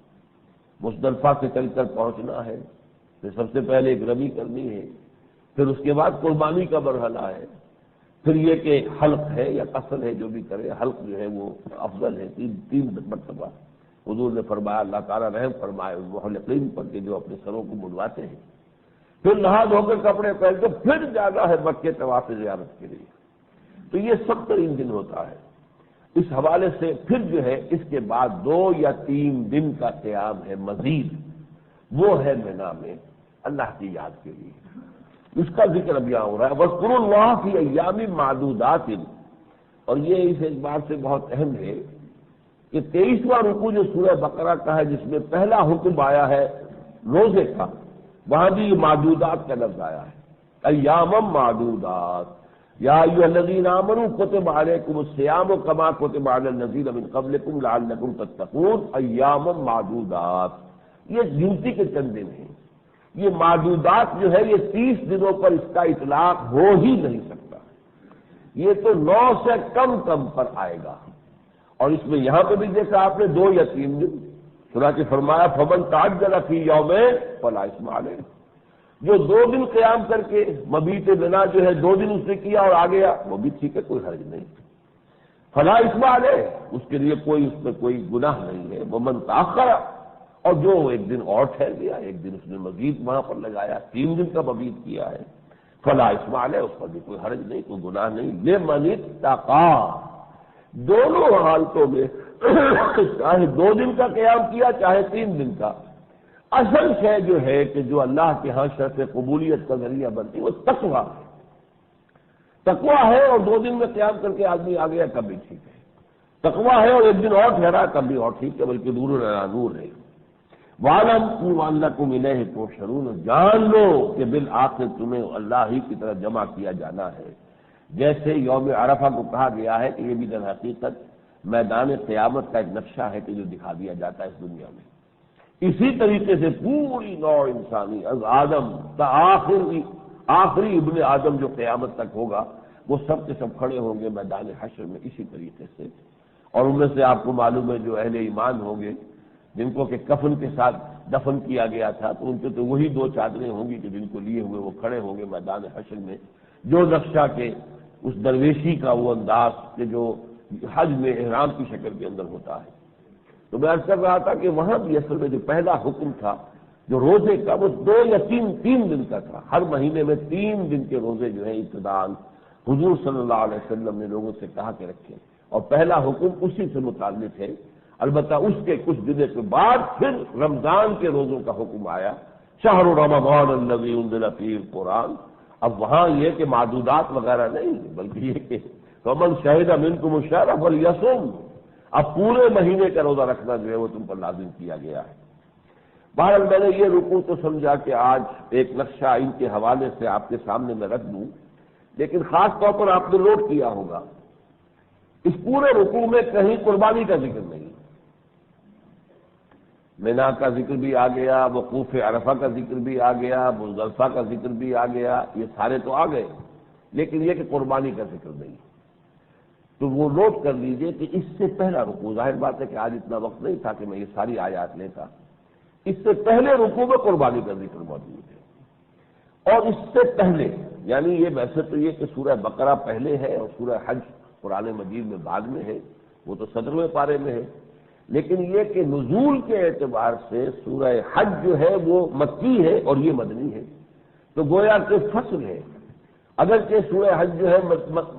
مزدلفہ سے چل کر پہنچنا ہے، پھر سب سے پہلے ایک رمی کرنی ہے، پھر اس کے بعد قربانی کا مرحلہ ہے، پھر یہ کہ حلق ہے یا قصر ہے جو بھی کرے، حلق جو ہے وہ افضل ہے، تین مرتبہ حضور نے فرمایا اللہ تعالیٰ رحم فرمائے ان محلقین پر کہ جو اپنے سروں کو منڈواتے ہیں، پھر نہا دھو کر کپڑے پہن کے پھر جانا ہے مکے طواف زیارت کے لیے، تو یہ سخت ترین دن ہوتا ہے۔ اس حوالے سے پھر جو ہے اس کے بعد 2 یا 3 دن کا قیام ہے مزید، وہ ہے مینا میں اللہ کی یاد کے لیے، اس کا ذکر اب یہاں ہو رہا ہے وَاذْكُرُوا اللَّهَ فِي أَيَّامٍ مَّعْدُودَاتٍ، اور یہ اس اعتبار سے بہت اہم ہے کہ 23واں رکوع جو سورہ بقرہ کا ہے جس میں پہلا حکم آیا ہے روزے کا، وہاں بھی معدودات کا لفظ آیا ہے، ایام معدودات، یا ایھا الذین آمنوا کتب علیکم الصیام کما کتب علی الذین من قبلکم لعلکم تتقون، ایام معدودات، یہ گنتی کے چند دن ہیں۔ یہ معدودات جو ہے یہ 30 دنوں پر اس کا اطلاق ہو ہی نہیں سکتا، یہ تو 9 سے کم پر آئے گا، اور اس میں یہاں پہ بھی دیکھا آپ نے 2 یا 3 دن، چنانچہ فرمایا فمن تعجل فی یومین فلا اثم علیہ، جو 2 دن قیام کر کے مبیت منا جو ہے 2 دن اس نے کیا اور آ گیا وہ بھی ٹھیک ہے، کوئی حرج نہیں، فلا اثم علیہ، اس کے لیے کوئی اس میں کوئی گناہ نہیں ہے۔ ومن تاخر، اور جو ایک دن اور ٹھہر گیا، ایک دن اس نے مزید وہاں پر لگایا، 3 دن کا مبیت کیا ہے، فلا اثم علیہ، اس پر بھی کوئی حرج نہیں، کوئی گناہ نہیں۔ لمن اتقی، دونوں حالتوں میں چاہے 2 دن کا قیام کیا چاہے 3 دن کا، اصل شے جو ہے کہ جو اللہ کے ہاں شرط قبولیت کا ذریعہ بنتی وہ تقویٰ ہے۔ تقویٰ ہے اور 2 دن میں قیام کر کے آدمی آ گیا کب بھی ٹھیک ہے، تقویٰ ہے اور 1 دن اور ٹھہرا کب بھی اور ٹھیک ہے، بلکہ نور نور ہے۔ وَاعْلَمُوا أَنَّكُمْ إِلَيْهِ تُحْشَرُونَ، جان لو کہ بالآخر تمہیں اللہ ہی کی طرف جمع کیا جانا ہے۔ جیسے یوم عرفہ کو کہا گیا ہے کہ یہ بھی در حقیقت میدان قیامت کا ایک نقشہ ہے کہ جو دکھا دیا جاتا ہے اس دنیا میں، اسی طریقے سے پوری نوع انسانی از آدم تا آخری ابن آدم جو قیامت تک ہوگا وہ سب کے سب کھڑے ہوں گے میدان حشر میں اسی طریقے سے۔ اور ان میں سے آپ کو معلوم ہے جو اہل ایمان ہوں گے جن کو کہ کفن کے ساتھ دفن کیا گیا تھا، تو ان کے تو وہی 2 چادریں ہوں گی کہ جن کو لیے ہوئے وہ کھڑے ہوں گے میدان حشر میں، جو نقشہ کے اس درویشی کا وہ انداز کہ جو حج میں احرام کی شکل کے اندر ہوتا ہے۔ تو میں عرض کر رہا تھا کہ وہاں بھی اصل میں جو پہلا حکم تھا جو روزے کا وہ 2 یا 3 دن کا تھا، ہر مہینے میں 3 دن کے روزے جو ہیں ابتداءً حضور صلی اللہ علیہ وسلم نے لوگوں سے کہا کہ رکھیں، اور پہلا حکم اسی سے متعلق ہے۔ البتہ اس کے کچھ دنوں کے بعد پھر رمضان کے روزوں کا حکم آیا، شہر رمضان الذی انزل فیہ القرآن۔ اب وہاں یہ کہ معدودات وغیرہ نہیں بلکہ یہ کہ فمن شہد منکم الشہر فلیصم، اب پورے مہینے کا روزہ رکھنا جو ہے وہ تم پر لازم کیا گیا ہے۔ بہرحال میں نے یہ رکوع تو سمجھا کہ آج ایک نقشہ ان کے حوالے سے آپ کے سامنے میں رکھ دوں، لیکن خاص طور پر آپ نے نوٹ کیا ہوگا اس پورے رکوع میں کہیں قربانی کا ذکر نہیں، مینا کا ذکر بھی آ گیا، وقوف عرفہ کا ذکر بھی آ گیا، مزدلفہ کا ذکر بھی آ گیا، یہ سارے تو آ گئے، لیکن یہ کہ قربانی کا ذکر نہیں۔ تو وہ نوٹ کر لیجئے کہ اس سے پہلا رکوع، ظاہر بات ہے کہ آج اتنا وقت نہیں تھا کہ میں یہ ساری آیات لیتا، اس سے پہلے رکوع میں قربانی کا ذکر موجود ہے، اور اس سے پہلے یعنی یہ ویسے تو یہ کہ سورہ بقرہ پہلے ہے اور سورہ حج قرآن مجید میں بعد میں ہے، وہ تو 17ویں پارے میں ہے، لیکن یہ کہ نزول کے اعتبار سے سورہ حج جو ہے وہ مکی ہے اور یہ مدنی ہے، تو گویا کہ فصل ہے، اگرچہ سورہ حج جو ہے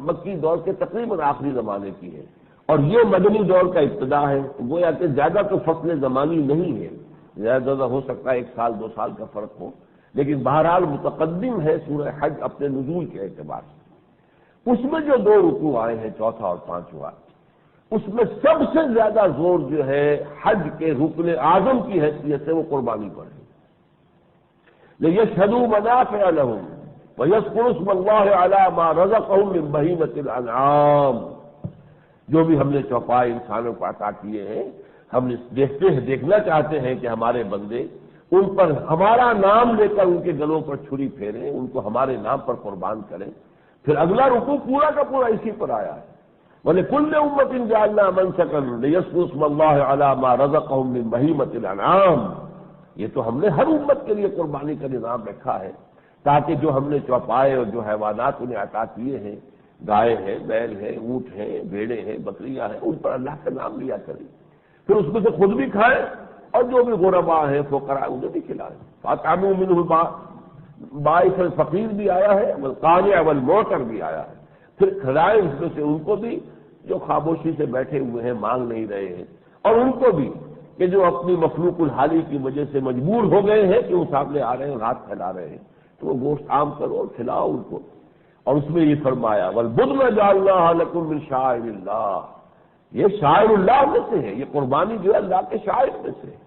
مکی دور کے تقریباً آخری زمانے کی ہے اور یہ مدنی دور کا ابتدا ہے، تو گویا کہ زیادہ تو فصل زمانی نہیں ہے، زیادہ ہو سکتا ہے 1 سال 2 سال کا فرق ہو، لیکن بہرحال متقدم ہے سورہ حج اپنے نزول کے اعتبار سے۔ اس میں جو 2 رکوع آئے ہیں، چوتھا اور 5واں، اس میں سب سے زیادہ زور جو ہے حج کے رکن اعظم کی حیثیت سے وہ قربانی پر ہے۔ لِيَشْهَدُوا مَنَافِعَ لَهُمْ وَيَذْكُرُوا اسْمَ اللَّهِ عَلَىٰ مَا رَزَقَهُم مِّن بَهِيمَةِ الْأَنْعَامِ، جو بھی ہم نے چوپائے انسانوں کو عطا کیے ہیں، ہم دیکھنا چاہتے ہیں کہ ہمارے بندے ان پر ہمارا نام لے کر ان کے گلوں پر چھری پھیریں، ان کو ہمارے نام پر قربان کریں۔ پھر اگلا رکوع پورا کا پورا اسی پر آیا ہے، وَلِكُلِّ أُمَّةٍ جَعَلْنَا مَنسَكًا لِيَذْكُرُوا اسْمَ اللَّهِ عَلَىٰ مَا رَزَقَهُم مِّن بَهِيمَةِ الْأَنْعَامِ، یہ تو ہم نے ہر امت کے لیے قربانی کا نظام رکھا ہے تاکہ جو ہم نے چوپائے اور جو حیوانات انہیں عطا کیے ہیں، گائے ہیں، بیل ہیں، اونٹ ہیں، بھیڑیں ہیں، بکریاں ہیں، ان پر اللہ کا نام لیا کریں، پھر اس میں سے خود بھی کھائیں اور جو بھی غربا ہیں فقراء انہیں بھی کھلائیں۔ فَأَطْعِمُوا مِنْهُ باعث الفقیر بھی آیا ہے، والقانع والمعتر بھی آیا ہے، پھر کھلائیں اس میں سے ان کو بھی جو خاموشی سے بیٹھے ہوئے ہیں، مانگ نہیں رہے ہیں، اور ان کو بھی کہ جو اپنی مخلوق الحالی کی وجہ سے مجبور ہو گئے ہیں کہ وہ سامنے آ رہے ہیں اور ہاتھ پھیلا رہے ہیں، تو وہ گوشت عام کرو اور کھلاؤ ان کو۔ اور اس میں یہ فرمایا وَالْبُدْنَ جَعَلْنَاهَا لَكُم مِّن شَعَائِرِ اللَّهِ، یہ شاعر اللہ میں سے ہے، یہ قربانی جو ہے اللہ کے شاعر میں سے ہے،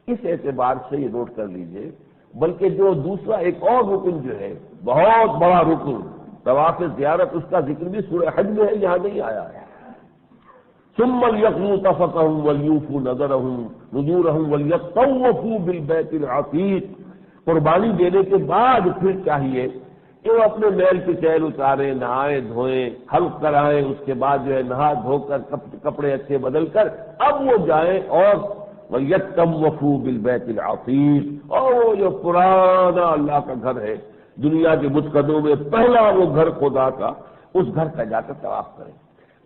اس اعتبار سے یہ نوٹ کر لیجئے۔ بلکہ جو دوسرا ایک اور رکن جو ہے بہت بڑا رکن طواف زیارت، اس کا ذکر بھی سورہ حج میں ہے، یہاں نہیں آیا ہے۔ ثم ليقضوا تفثهم وليوفوا نذورهم وليطوفوا بالبيت العتيق، قربانی دینے کے بعد پھر چاہیے کہ وہ اپنے میل کی چیل اتاریں، نہائیں دھوئیں، حلق کرائیں، اس کے بعد جو ہے نہا دھو کر کپڑے اچھے بدل کر اب وہ جائیں اور وَيَطَّوَّفُوا بِالْبَيْتِ الْعَتِيقِ، اور وہ جو پرانا اللہ کا گھر ہے، دنیا کے متقدموں میں پہلا وہ گھر خدا کا، اس گھر کا جا کر طواف کریں۔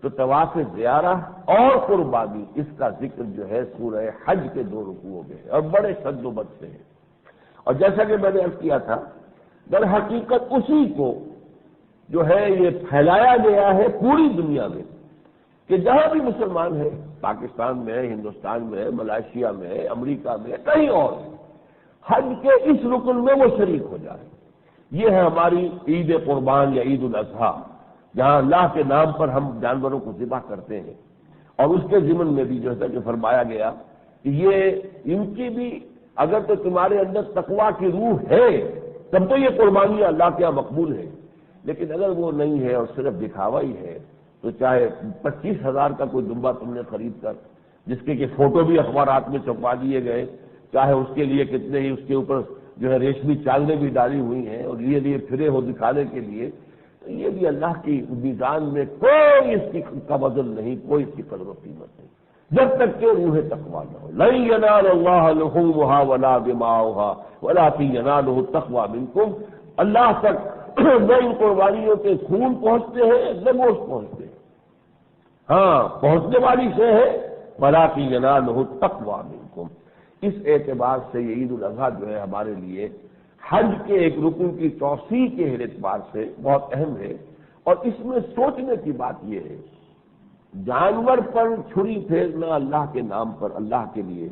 تو طواف زیارہ اور قربانی، اس کا ذکر جو ہے سورہ حج کے 2 رکوعوں میں ہے اور بڑے شد و بد سے ہے۔ اور جیسا کہ میں نے عرض کیا تھا، در حقیقت اسی کو جو ہے یہ پھیلایا گیا ہے پوری دنیا میں، کہ جہاں بھی مسلمان ہیں، پاکستان میں ہے، ہندوستان میں ہے، ملائیشیا میں ہے، امریکہ میں ہے، کہیں اور ہے، حج کے اس رکن میں وہ شریک ہو جائے۔ یہ ہے ہماری عید قربان یا عید الاضحیٰ، جہاں اللہ کے نام پر ہم جانوروں کو ذبح کرتے ہیں، اور اس کے ضمن میں بھی جیسا کہ فرمایا گیا کہ یہ ان کی بھی اگر تو تمہارے اندر تقویٰ کی روح ہے تب تو یہ قربانیاں اللہ کے یہاں مقبول ہے، لیکن اگر وہ نہیں ہے اور صرف دکھاوا ہی ہے تو چاہے 25,000 کا کوئی دمبا تم نے خرید کر، جس کے کہ فوٹو بھی اخبارات میں چھپوا دیے گئے، چاہے اس کے لیے کتنے ہی اس کے اوپر جو ہے ریشمی چادریں بھی ڈالی ہوئی ہیں اور یہ پھرے ہو دکھانے کے لیے، یہ بھی اللہ کی میزان میں کوئی اس کا وزن نہیں، کوئی اس کی قدر و قیمت نہیں، جب تک کہ روح تقویٰ نہ ہو۔ لن ینال اللہ لحومها ولا دماؤها ولکن ینالہ التقویٰ منکم، اللہ تک نہ ان قربانیوں کے خون پہنچتے ہیں نہ گوشت پہنچتے ہیں، ہاں پہنچنے والی سے ہے ولکن ینالہ التقویٰ منکم۔ اس اعتبار سے یہ عید الاضحیٰ جو ہے ہمارے لیے حج کے ایک رکن کی توسیع کے اعتبار سے بہت اہم ہے، اور اس میں سوچنے کی بات یہ ہے جانور پر چھری پھیرنا اللہ کے نام پر، اللہ کے لیے،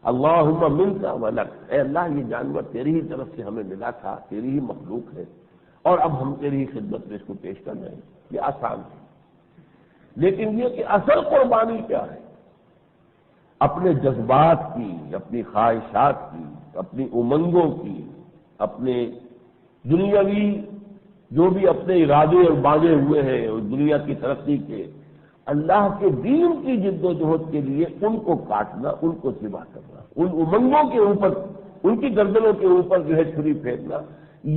اللہم منک ولک، اے اللہ یہ جانور تیری ہی طرف سے ہمیں ملا تھا، تیری ہی مخلوق ہے، اور اب ہم تیری ہی خدمت میں اس کو پیش کر رہے ہیں، یہ آسان ہے، لیکن یہ کہ اصل قربانی کیا ہے؟ اپنے جذبات کی، اپنی خواہشات کی، اپنی امنگوں کی، اپنے دنیاوی جو بھی اپنے ارادے اور باندھے ہوئے ہیں اور دنیا کی ترقی کے، اللہ کے دین کی جد و جہد کے لیے ان کو کاٹنا، ان کو ذبح کرنا، ان امنگوں کے اوپر، ان کی گردنوں کے اوپر جو ہے چھری پھینکنا،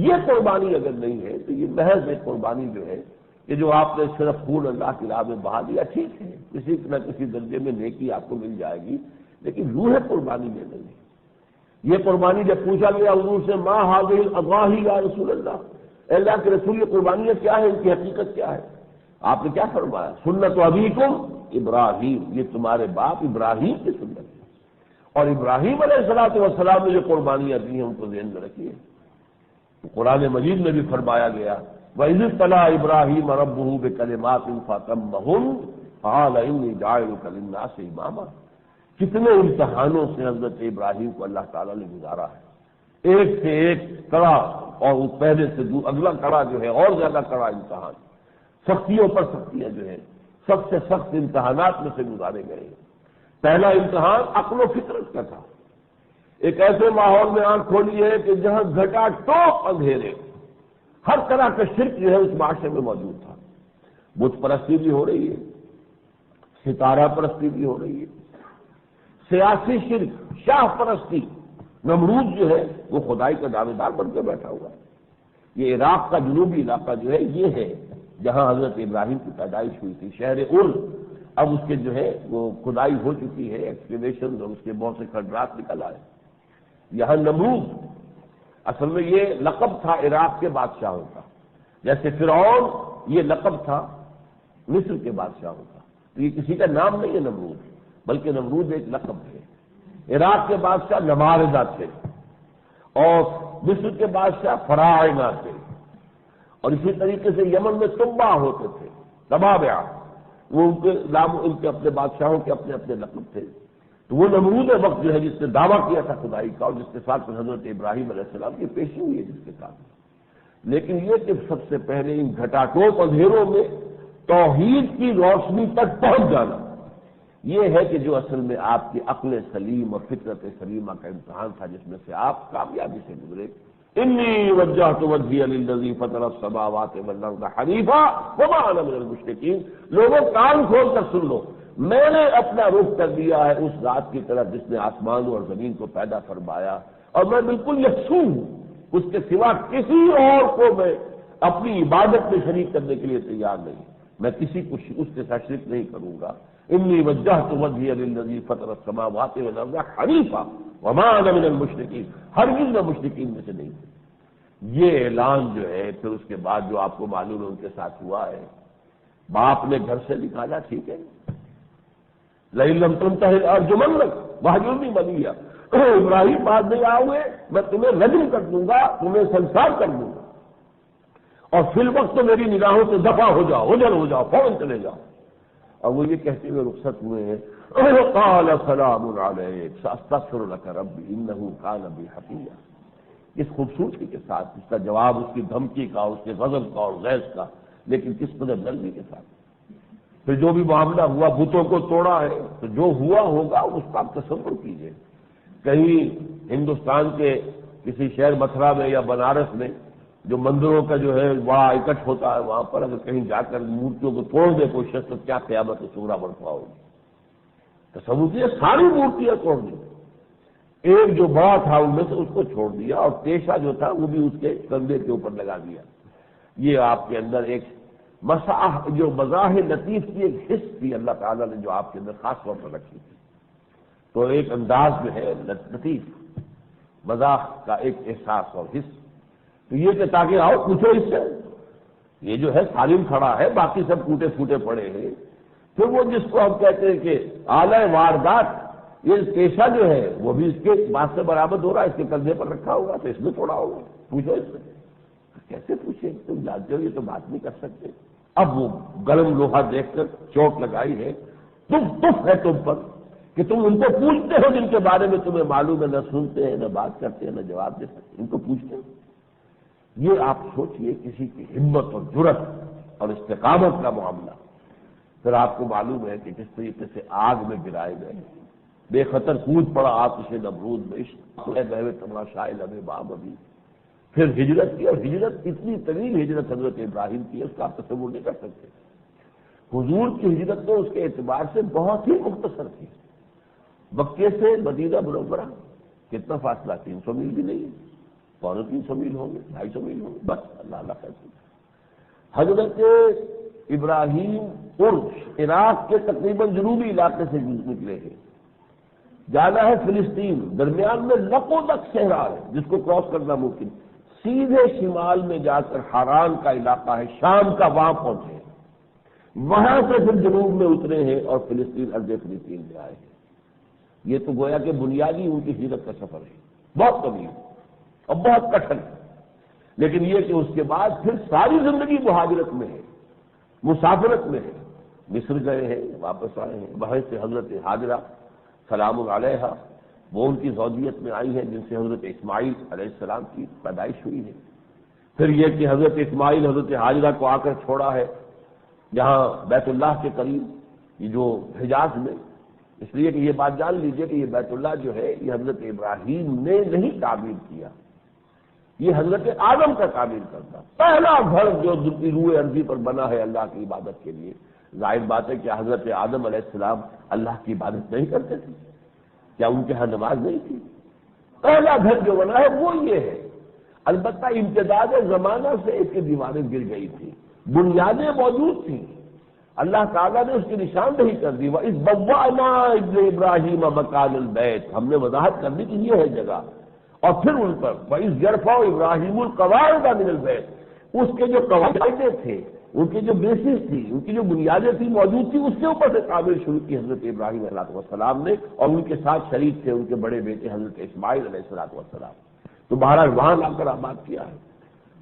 یہ قربانی اگر نہیں ہے تو یہ محض ایک قربانی جو ہے کہ جو آپ نے صرف خون اللہ کی راہ میں بہا دیا، ٹھیک ہے، کسی نہ کسی درجے میں نیکی آپ کو مل جائے گی، لیکن روح قربانی میں نہیں ہے۔ یہ قربانی جب پوچھا گیا حضور سے ما هذه الاضاحی یا رسول اللہ، اے اللہ کے رسول یہ قربانیاں کیا ہے، ان کی حقیقت کیا ہے؟ آپ نے کیا فرمایا؟ سنت ابیکم ابراہیم، یہ تمہارے باپ ابراہیم کی سنت ہے، اور ابراہیم علیہ السلام نے جو قربانیاں دی ہیں ان کو ذہن میں رکھیے۔ قرآن مجید میں بھی فرمایا گیا وَإِذِ ابْتَلَىٰ إِبْرَاهِيمَ رَبُّهُ بِكَلِمَاتٍ فَأَتَمَّهُنَّ قَالَ إِنِّي جَاعِلُكَ لِلنَّاسِ إِمَامًا، کتنے امتحانوں سے حضرت ابراہیم کو اللہ تعالیٰ نے گزارا ہے، ایک سے ایک کڑا، اور پہلے سے اگلا کڑا جو ہے اور زیادہ کڑا امتحان، سختیوں پر سختیاں جو ہے سب سے سخت امتحانات میں سے گزارے گئے ہیں۔ پہلا امتحان عقل و فطرت کا تھا، ایک ایسے ماحول میں آنکھ کھولی ہے کہ جہاں گھٹا ٹوپ اندھیرے، ہر طرح کا شرک جو ہے اس معاشرے میں موجود تھا، بت پرستی بھی ہو رہی ہے، ستارہ پرستی بھی ہو رہی ہے، سیاسی شرک، شاہ پرستی، نمرود جو ہے وہ خدائی کا دعوے دار بن کے بیٹھا ہوا ہے۔ یہ عراق کا جنوبی علاقہ جو ہے یہ ہے جہاں حضرت ابراہیم کی پیدائش ہوئی تھی، شہر ار، اب اس کے جو ہے وہ کھدائی ہو چکی ہے، ایکسکیویشن، اور اس کے بہت سے کھنڈرات نکل آئے۔ یہاں نمرود اصل میں یہ لقب تھا عراق کے بادشاہوں کا، جیسے فرعون یہ لقب تھا مصر کے بادشاہوں کا، تو یہ کسی کا نام نہیں ہے نمرود، بلکہ نمرود ایک لقب ہے۔ عراق کے بادشاہ نماردہ تھے، اور مصر کے بادشاہ فراعنہ تھے، اور اسی طریقے سے یمن میں تبع ہوتے تھے، تبابع، وہ ان کے اپنے بادشاہوں کے اپنے اپنے لقب تھے۔ تو وہ نمرود وقت جو ہے جس نے دعویٰ کیا تھا خدائی کا، اور جس کے ساتھ حضرت ابراہیم علیہ السلام کی پیشی ہوئی ہے جس کے ساتھ، لیکن یہ کہ سب سے پہلے ان گھٹاٹوپ اندھیروں میں توحید کی روشنی تک پہنچ جانا، یہ ہے کہ جو اصل میں آپ کی عقل سلیم اور فطرت سلیمہ کا امتحان تھا، جس میں سے آپ کامیابی سے گزرے۔ انی وجہت وجہی للذی فطر السماوات والارض حنیفا وما انا من المشرکین، لوگوں کان کھول کر سن لو، میں نے اپنا رخ کر دیا ہے اس ذات کی طرف جس نے آسمانوں اور زمین کو پیدا فرمایا، اور میں بالکل یکسو ہوں، اس کے سوا کسی اور کو میں اپنی عبادت میں شریک کرنے کے لیے تیار نہیں، میں کسی کو اس کے ساتھ شرک نہیں کروں گا۔ انی وجہت وجہی للذی فطر السماوات والارض حنیفا وما انا من المشرکین، ہرگز میں مشرکین میں سے نہیں تھے۔ یہ اعلان جو ہے پھر اس کے بعد جو آپ کو معلوم ہے ان کے ساتھ ہوا ہے، باپ نے گھر سے نکالا، ٹھیک ہے، لئن لم تنتہی لارجمنک واہجرنی ملیہ، ابراہیم بعد نہیں آؤگے میں تمہیں رجم کر دوں گا، تمہیں سنسار کر دوں گا، اور فی الوقت تو میری نگاہوں سے دفع ہو جاؤ، اوجھل ہو جاؤ، فوراً چلے جاؤ۔ اور وہ یہ کہتے ہوئے رخصت ہوئے ہیں قال سلام علیک ساستغفر لک ربی انہ کان بی حفیظا۔ اس خوبصورتی کے ساتھ اس کا جواب اس کی دھمکی کا، اس کے غضب کا اور غیظ کا، لیکن کس قدر نرمی کے ساتھ۔ پھر جو بھی معاملہ ہوا، بتوں کو توڑا ہے، تو جو ہوا ہوگا اس کا آپ تصور کیجئے۔ کہیں ہندوستان کے کسی شہر متھرا میں یا بنارس میں جو مندروں کا جو ہے بڑا اکٹھ ہوتا ہے، وہاں پر اگر کہیں جا کر مورتیوں کو توڑ دے کوئی شخص، تو کیا قیامت صغریٰ برپا ہوگی۔ تصور کیجیے، ساری مورتیاں توڑ دی، ایک جو بڑا تھا ان میں سے اس کو چھوڑ دیا، اور پیشہ جو تھا وہ بھی اس کے کندھے کے اوپر لگا دیا۔ یہ آپ کے اندر ایک جو مزاح لطیف کی ایک حص تھی اللہ تعالیٰ نے جو آپ کے اندر خاص طور پر رکھی تھی، تو ایک انداز میں ہے لطیف مزاح کا ایک احساس اور حص، تو یہ کہ تاکہ آؤ پوچھو اس سے، یہ جو ہے سالم کھڑا ہے، باقی سب ٹوٹے پھوٹے پڑے ہیں، پھر وہ جس کو ہم کہتے ہیں کہ آلہ واردات، یہ پیشہ جو ہے وہ بھی اس کے بات سے برابر ہو رہا ہے، اس کے کندھے پر رکھا ہوگا تو اس میں تھوڑا ہوگا، پوچھو اس سے۔ کیسے پوچھیں، تم جانتے ہو یہ تو بات نہیں کر سکتے۔ اب وہ گرم لوہا دیکھ کر چوٹ لگائی ہے، تف ہے تم پر کہ تم ان کو پوچھتے ہو جن کے بارے میں تمہیں معلوم ہے نہ سنتے ہیں، نہ بات کرتے ہیں، نہ جواب دے سکتے، ان کو پوچھتے ہیں۔ یہ آپ سوچئے کسی کی ہمت اور جرأت اور استقامت کا معاملہ۔ پھر آپ کو معلوم ہے کہ کس طریقے سے آگ میں گرائے گئے، بے خطر کود پڑا آتش نمرود میں، عشق بہوے تماشائے لبے بام ابھی۔ پھر ہجرت کی، اور ہجرت اتنی طویل ہجرت حضرت ابراہیم کی ہے، اس کا آپ تصور نہیں کر سکتے۔ حضور کی ہجرت تو اس کے اعتبار سے بہت ہی مختصر تھی۔ مکے سے مدینہ منورہ کتنا فاصلہ، 300 میل بھی نہیں ہے، 350 میل ہوں گے، 250 میل ہوں گے، بس اللہ اللہ کہتے ہیں۔ حضرت ابراہیم عرش عراق کے تقریباً جنوبی علاقے سے نکلے ہیں، جانا ہے فلسطین، درمیان میں لقودق صحرا ہے جس کو کراس کرنا ممکن، سیدھے شمال میں جا کر حران کا علاقہ ہے، شام کا، وہاں پہنچے ہیں، وہاں سے پھر جنوب میں اترے ہیں اور فلسطین، ارض فلسطین میں آئے ہیں۔ یہ تو گویا کہ بنیادی ان کی ہجرت کا سفر ہے، بہت طویل اور بہت کٹھن، لیکن یہ کہ اس کے بعد پھر ساری زندگی مہاجرت میں ہے، مسافرت میں ہے۔ مصر گئے ہیں، واپس آئے ہیں، وہیں سے حضرت ہاجرہ سلام علیہا، وہ ان کی زوجیت میں آئی ہیں جن سے حضرت اسماعیل علیہ السلام کی پیدائش ہوئی ہے۔ پھر یہ کہ حضرت اسماعیل حضرت ہاجرہ کو آ کر چھوڑا ہے یہاں بیت اللہ کے قریب، یہ جو حجاز میں، اس لیے کہ یہ بات جان لیجئے کہ یہ بیت اللہ جو ہے یہ حضرت ابراہیم نے نہیں تعمیر کیا، یہ حضرت آدم کا تعمیر کرتا، پہلا گھر جو روئے ارضی پر بنا ہے اللہ کی عبادت کے لیے۔ ظاہر بات ہے کہ حضرت آدم علیہ السلام اللہ کی عبادت نہیں کرتے تھے، کیا ان کے ہاں نماز نہیں تھی؟ پہلا گھر جو بنا ہے وہ یہ ہے۔ البتہ امتداد زمانہ سے اس کی دیواریں گر گئی تھی، بنیادیں موجود تھیں، اللہ تعالیٰ نے اس کی نشاندہی کر دی، وَإِذْ بَوَّأْنَا إِبْرَاهِيمَ مَكَانَ الْبَيْتِ، ہم نے وضاحت کر دی کہ یہ ہے جگہ، اور پھر ان پر وَإِذْ يَرْفَعُ إِبْرَاهِيمُ الْقَوَاعِدَ مِنَ الْبَيْتِ، اس کے جو قواعد تھے، ان کی جو بیسس تھی، ان کی جو بنیادیں تھی موجود تھی، اس کے اوپر سے تعمیر شروع کی حضرت ابراہیم علیہ السلام نے، اور ان کے ساتھ شریک تھے ان کے بڑے بیٹے حضرت اسماعیل علیہ السلام۔ تو بہرحال وہاں لا کر آباد کیا ہے۔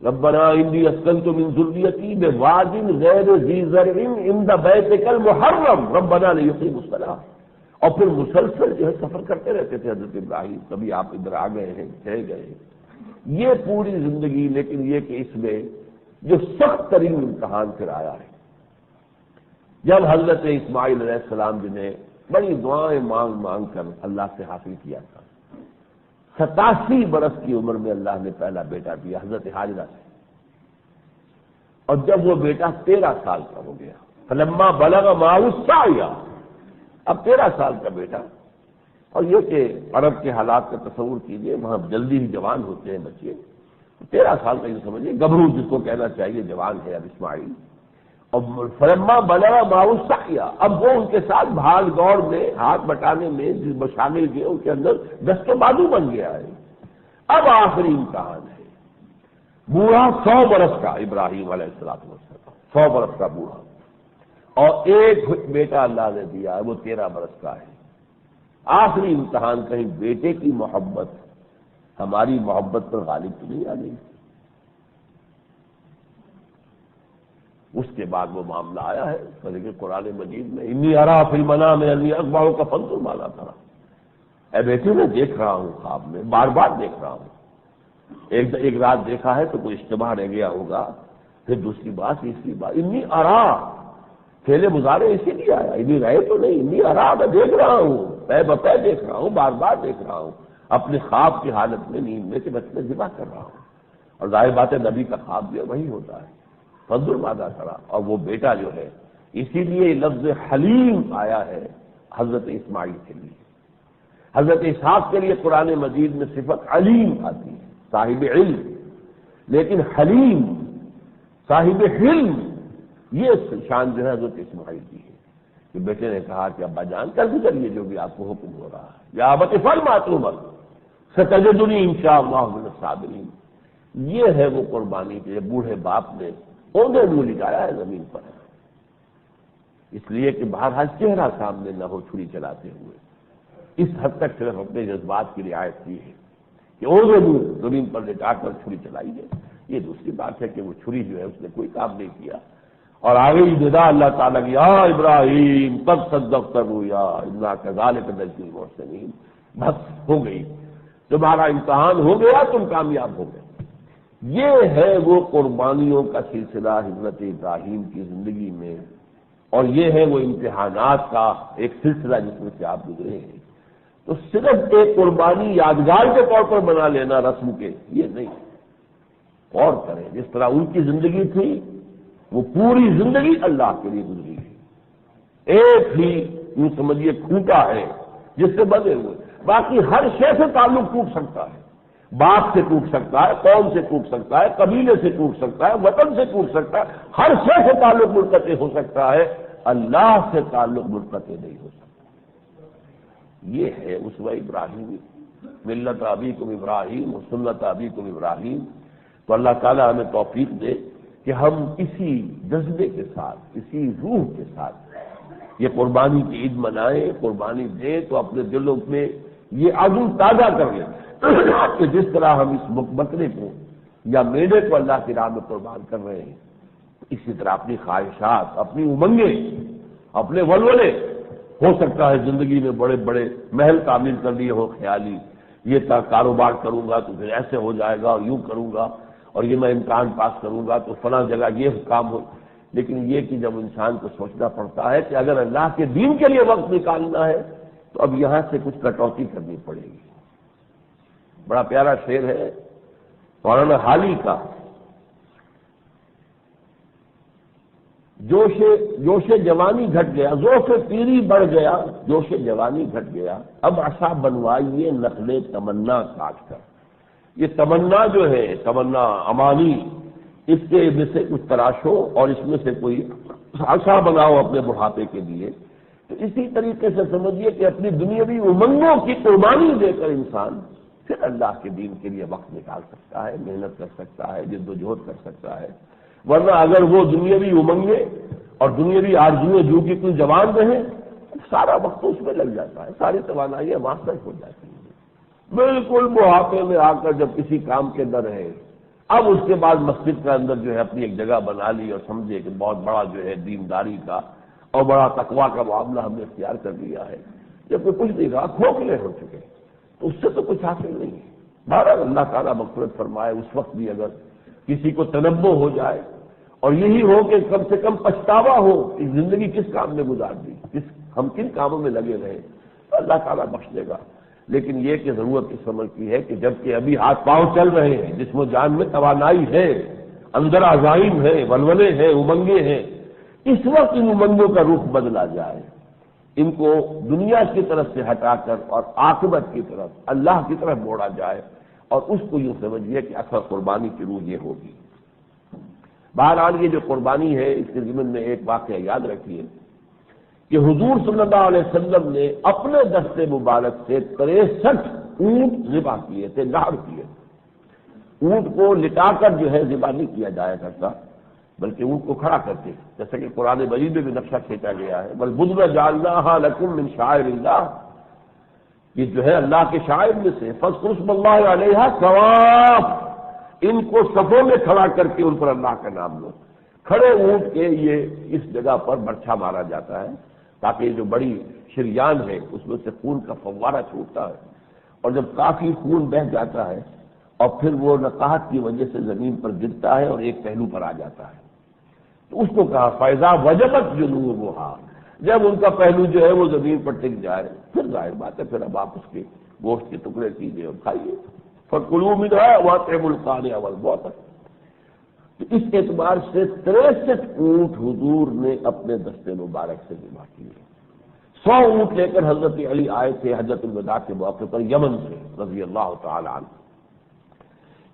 ربنا انی اسکنت من ذریتی بواد غیر ذی زرع عند بیتک المحرم ربنا لیقیموا الصلاۃ، اور پھر مسلسل جو ہے سفر کرتے رہتے تھے حضرت ابراہیم، کبھی آپ ادھر آ گئے ہیں، چلے گئے ہیں، یہ پوری زندگی۔ لیکن یہ کہ اس میں جو سخت ترین امتحان پھر آیا ہے، جب حضرت اسماعیل علیہ السلام جنہیں بڑی دعائیں مانگ مانگ کر اللہ سے حاصل کیا تھا، 87 برس کی عمر میں اللہ نے پہلا بیٹا دیا حضرت ہاجرہ سے، اور جب وہ بیٹا 13 سال کا ہو گیا، فلما بلغ معه السعی، اب 13 سال کا بیٹا، اور یہ کہ عرب کے حالات کا تصور کیجئے، وہاں جلدی ہی جوان ہوتے ہیں بچے، 13 سال کا یہ سمجھیے گبرو جس کو کہنا چاہیے، جوان ہے اب اسماعیل، اور فلما بلغ معه السعی، اب وہ ان کے ساتھ بھاگ دوڑ میں، ہاتھ بٹانے میں شامل کیے، ان کے اندر دست و بازو بن گیا ہے۔ اب آخری امتحان ہے، بوڑھا 100 برس کا ابراہیم علیہ السلام، 100 برس کا بوڑھا، اور ایک بیٹا اللہ نے دیا ہے وہ 13 برس کا ہے۔ آخری امتحان، کہیں بیٹے کی محبت ہماری محبت پر غالب تو نہیں آ گئی؟ اس کے بعد وہ معاملہ آیا ہے کہ قرآن مجید میں انی ارا فی المنام انی اذبحک فانظر ماذا تری، اے بیٹے میں دیکھ رہا ہوں خواب میں، بار بار دیکھ رہا ہوں۔ ایک رات دیکھا ہے تو کوئی اشتباہ رہ گیا ہوگا، پھر دوسری بات تیسری بات، انی ارا فعل مضارع اسی لیے آیا، انی رہے تو نہیں، انی ارا میں دیکھ رہا ہوں، میں بتا دیکھ رہا ہوں، بار بار دیکھ رہا ہوں، اپنے خواب کی حالت میں نیند میں کہ بچے ذبح کر رہا ہوں۔ اور ظاہر بات ہے نبی کا خواب جو ہے وہی ہوتا ہے، فانظر ماذا تری، اور وہ بیٹا جو ہے، اسی لیے لفظ حلیم آیا ہے حضرت اسماعیل کے لیے۔ حضرت اسحاق کے لیے قرآن مجید میں صفت علیم آتی ہے، صاحب علم، لیکن حلیم صاحب حلم یہ شان جو ہے حضرت اسماعیل کی ہے کہ بیٹے نے کہا کہ ابا جان کر گزریے جو بھی آپ کو حکم ہو رہا ہے، یا ابت افعل ما تؤمر ستجدنی انشاءاللہ من الصابرین۔ یہ ہے وہ قربانی کہ بوڑھے باپ نے اوندے منہ لٹایا ہے زمین پر، اس لیے کہ بہرحال چہرہ سامنے نہ ہو چھری چلاتے ہوئے، اس حد تک صرف اپنے جذبات کی رعایت کی ہے کہ اوندے منہ زمین پر لٹا کر چھری چلائی ہے۔ یہ دوسری بات ہے کہ وہ چھری جو ہے اس نے کوئی کام نہیں کیا، اور آگے ندا اللہ تعالیٰ کی یا ابراہیم قد صدقت الرؤیا انا کذلک نجزی المحسنین، بس ہو گئی، تمہارا امتحان ہو گیا، تم کامیاب ہو گئے۔ یہ ہے وہ قربانیوں کا سلسلہ حضرت ابراہیم کی زندگی میں، اور یہ ہے وہ امتحانات کا ایک سلسلہ جس میں سے آپ گزرے ہیں۔ تو صرف ایک قربانی یادگار کے طور پر بنا لینا رسم کے یہ نہیں، اور کریں جس طرح ان کی زندگی تھی وہ پوری زندگی اللہ کے لیے گزری ہے، ایک ہی یوں سمجھیے کھوٹا ہے جس سے بندھے ہوئے، باقی ہر شے سے تعلق ٹوٹ سکتا ہے، باپ سے ٹوٹ سکتا ہے، قوم سے ٹوٹ سکتا ہے، قبیلے سے ٹوٹ سکتا ہے، وطن سے ٹوٹ سکتا ہے، ہر شے سے تعلق منقطع ہو سکتا ہے، اللہ سے تعلق منقطع نہیں ہو سکتا۔ یہ ہے اسوہ ابراہیم، ملت ابیکم ابراہیم و سنت ابیکم ابراہیم۔ تو اللہ تعالیٰ ہمیں توفیق دے کہ ہم اسی جذبے کے ساتھ، اسی روح کے ساتھ یہ قربانی کی عید منائیں، قربانی دیں، تو اپنے دلوں میں یہ عزم تازہ کر لیں کہ جس طرح ہم اس بکرے کو یا میڑے کو اللہ کی راہ میں قربان کر رہے ہیں، اسی طرح اپنی خواہشات، اپنی امنگیں، اپنے ولولے، ہو سکتا ہے زندگی میں بڑے بڑے محل تعمیر کر لیے ہو خیالی، یہ کاروبار کروں گا تو پھر ایسے ہو جائے گا، اور یوں کروں گا، اور یہ میں امتحان پاس کروں گا تو فلاں جگہ یہ کام ہو، لیکن یہ کہ جب انسان کو سوچنا پڑتا ہے کہ اگر اللہ کے دین کے لیے وقت نکالنا ہے تو اب یہاں سے کچھ کٹوتی کرنی پڑے گی۔ بڑا پیارا شعر ہے مولانا حالی کا، جوش جوانی گھٹ گیا، ذوق پیری بڑھ گیا، جوش جوانی گھٹ گیا، اب عصا بنوائیے نخل تمنا کاٹ کر۔ یہ تمنا جو ہے، تمنا امانی، اس کے میں سے کچھ تراشو اور اس میں سے کوئی عصا بناؤ اپنے بڑھاپے کے لیے۔ تو اسی طریقے سے سمجھیے کہ اپنی دنیاوی امنگوں کی قربانی دے کر انسان پھر اللہ کے دین کے لیے وقت نکال سکتا ہے، محنت کر سکتا ہے، جد و جہد کر سکتا ہے، ورنہ اگر وہ دنیاوی امنگیں اور دنیاوی آرزوئیں جو کہ کوئی جوان رہیں، سارا وقت اس میں لگ جاتا ہے، ساری توانائیاں وہاں تک ہو جاتی ہیں، بالکل بڑھاپے میں آ کر جب کسی کام کے نہ رہے، اب اس کے بعد مسجد کے اندر جو ہے اپنی ایک جگہ بنا لی اور سمجھے کہ بہت بڑا جو ہے دینداری کا اور بڑا تقویٰ کا معاملہ ہم نے اختیار کر لیا ہے، جب کوئی کچھ نہیں رہا، کھوکھلے ہو چکے، تو اس سے تو کچھ حاصل نہیں ہے۔ بہرحال اللہ تعالیٰ مغفرت فرمائے، اس وقت بھی اگر کسی کو تنبہ ہو جائے اور یہی ہو کہ کم سے کم پچھتاوا ہو کہ زندگی کس کام میں گزار دی، ہم کن کاموں میں لگے رہے، تو اللہ تعالیٰ بخش دے گا۔ لیکن یہ کہ ضرورت اس عمل کی ہے کہ جبکہ ابھی ہاتھ پاؤں چل رہے ہیں، جسم و جان میں توانائی ہے، اندر عزائم ہے، ولولے ہیں، امنگیں ہیں، اس وقت ان امنگوں کا رخ بدلا جائے، ان کو دنیا کی طرف سے ہٹا کر اور عاقبت کی طرف، اللہ کی طرف موڑا جائے، اور اس کو یوں سمجھیے کہ اصل قربانی کی روح یہ ہوگی۔ بہرحال یہ جو قربانی ہے اس کے ضمن میں ایک واقعہ یاد رکھیے کہ حضور صلی اللہ علیہ وسلم نے اپنے دست مبارک سے 63 اونٹ ذبح کیے تھے، نحر کیے۔ اونٹ کو لٹا کر جو ہے ذبح نہیں کیا جایا کرتا، بلکہ اونٹ کو کھڑا کرتے، جیسا کہ قرآن مجید میں بھی نقشہ کھینچا گیا ہے، بَلْبُدْنَ جَعَلْنَاهَا لَكُم مِّن شَعَائِرِ اللَّهِ، یہ جو ہے اللہ کے شاعر میں سے فَاذْكُرُوا اسْمَ اللَّهِ عَلَيْهَا صَوَافَ، ان کو صفوں میں کھڑا کر کے ان پر اللہ کا نام لو۔ کھڑے اونٹ کے یہ اس جگہ پر برچھا مارا جاتا ہے تاکہ یہ جو بڑی شریان ہے اس میں سے خون کا فوارہ چھوٹتا ہے، اور جب کافی خون بہہ جاتا ہے اور پھر وہ نقاہت کی وجہ سے زمین پر گرتا ہے اور ایک پہلو پر آ جاتا ہے، تو اس کو کہا فیضا وجبت جنوبھا، جب ان کا پہلو جو ہے وہ زمین پر ٹک جائے پھر ظاہر بات ہے پھر اب آپ اس کے گوشت کے ٹکڑے کیجیے اور کھائیے، فکلوا منھا واطعموا القانع والمعتر۔ تو اس اعتبار سے 63 اونٹ حضور نے اپنے دستے مبارک سے ذبح کیے، 100 اونٹ لے کر حضرت علی آئے تھے حجۃ الوداع کے موقع پر یمن سے رضی اللہ تعالی عنہ۔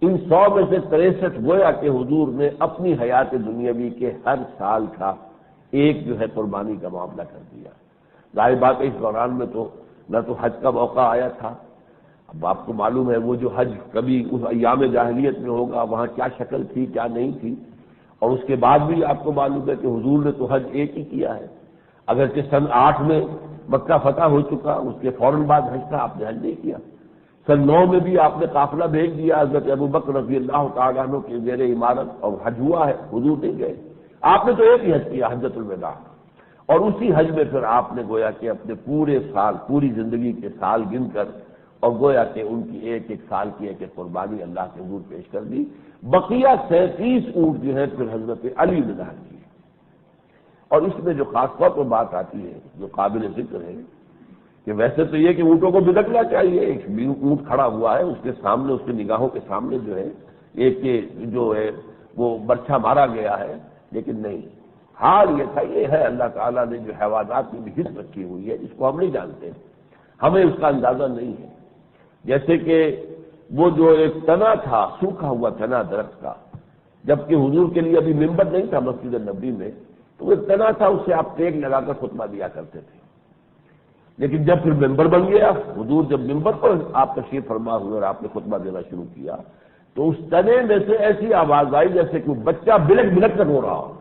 ان 100 میں سے 63 گویا کہ حضور نے اپنی حیات دنیاوی کے ہر سال کا ایک جو ہے قربانی کا معاملہ کر دیا۔ ظاہر بات ہے اس دوران میں تو نہ تو حج کا موقع آیا تھا، اب آپ کو معلوم ہے وہ جو حج کبھی اس ایام جاہلیت میں ہوگا وہاں کیا شکل تھی کیا نہیں تھی، اور اس کے بعد بھی آپ کو معلوم ہے کہ حضور نے تو حج ایک ہی کیا ہے، اگرچہ سن 8 میں مکہ فتح ہو چکا، اس کے فوراً بعد حج تھا، آپ نے حج نہیں کیا۔ سن 9 میں بھی آپ نے قافلہ بھیج دیا حضرت ابوبکر رضی اللہ تعالیٰ عنہ کے زیر امارت، اور حج ہوا ہے، حضور نہیں گئے۔ آپ نے تو ایک ہی حج کیا حجۃ الوداع، اور اسی حج میں پھر آپ نے گویا کہ اپنے پورے سال پوری زندگی کے سال گن کر اور گویا کہ ان کی ایک ایک سال کی ایک ایک قربانی اللہ کے حضور پیش کر دی۔ بقیہ 37 اونٹ جو ہے پھر حضرت علی نے ذبح کیے۔ اور اس میں جو خاص طور پر بات آتی ہے جو قابل ذکر ہے کہ ویسے تو یہ کہ اونٹوں کو بدکنا چاہیے، ایک اونٹ کھڑا ہوا ہے اس کے سامنے، اس کی نگاہوں کے سامنے جو ہے ایک جو ہے وہ برچھا مارا گیا ہے، لیکن نہیں، حال یہ تھا، یہ ہے اللہ تعالیٰ نے جو حیوانات کی بھی حص رکھی ہوئی ہے جس کو ہم نہیں جانتے، ہمیں اس کا اندازہ نہیں ہے۔ جیسے کہ وہ جو ایک تنا تھا سوکھا ہوا تنا درخت کا، جبکہ حضور کے لیے ابھی ممبر نہیں تھا مسجد نبوی میں، تو وہ ایک تنا تھا، اس سے آپ ٹیک لگا کر خطبہ دیا کرتے تھے، لیکن جب پھر ممبر بن گیا، حضور جب ممبر پر آپ تشریف فرما ہوئے اور آپ نے خطبہ دینا شروع کیا تو اس تنے میں سے ایسی آواز آئی جیسے کہ بچہ بلک بلک کر رو رہا ہو۔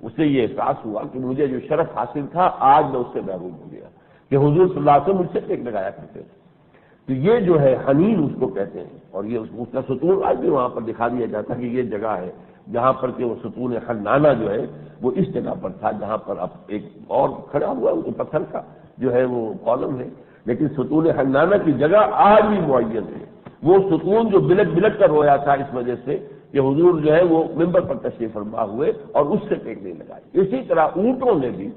اسے یہ احساس ہوا کہ مجھے جو شرف حاصل تھا آج میں اس سے محروم ہو گیا کہ حضور صلی اللہ علیہ وسلم مجھ سے ٹیک لگایا کرتے تھے۔ تو یہ جو ہے حنین اس کو کہتے ہیں، اور یہ اس کا ستون آج بھی وہاں پر دکھا دیا جاتا ہے کہ یہ جگہ ہے جہاں پر کہ وہ ستون حنانہ جو ہے وہ اس جگہ پر تھا جہاں پر اب ایک اور کھڑا ہوا ہے پتھر کا جو ہے وہ کالم ہے، لیکن ستون حنانہ کی جگہ آج بھی معین ہے۔ وہ ستون جو بلک بلک کر رویا تھا اس وجہ سے کہ حضور جو ہے وہ ممبر پر تشریف فرما ہوئے اور اس سے ٹیک نہیں لگائی۔ اسی طرح اونٹوں نے بھی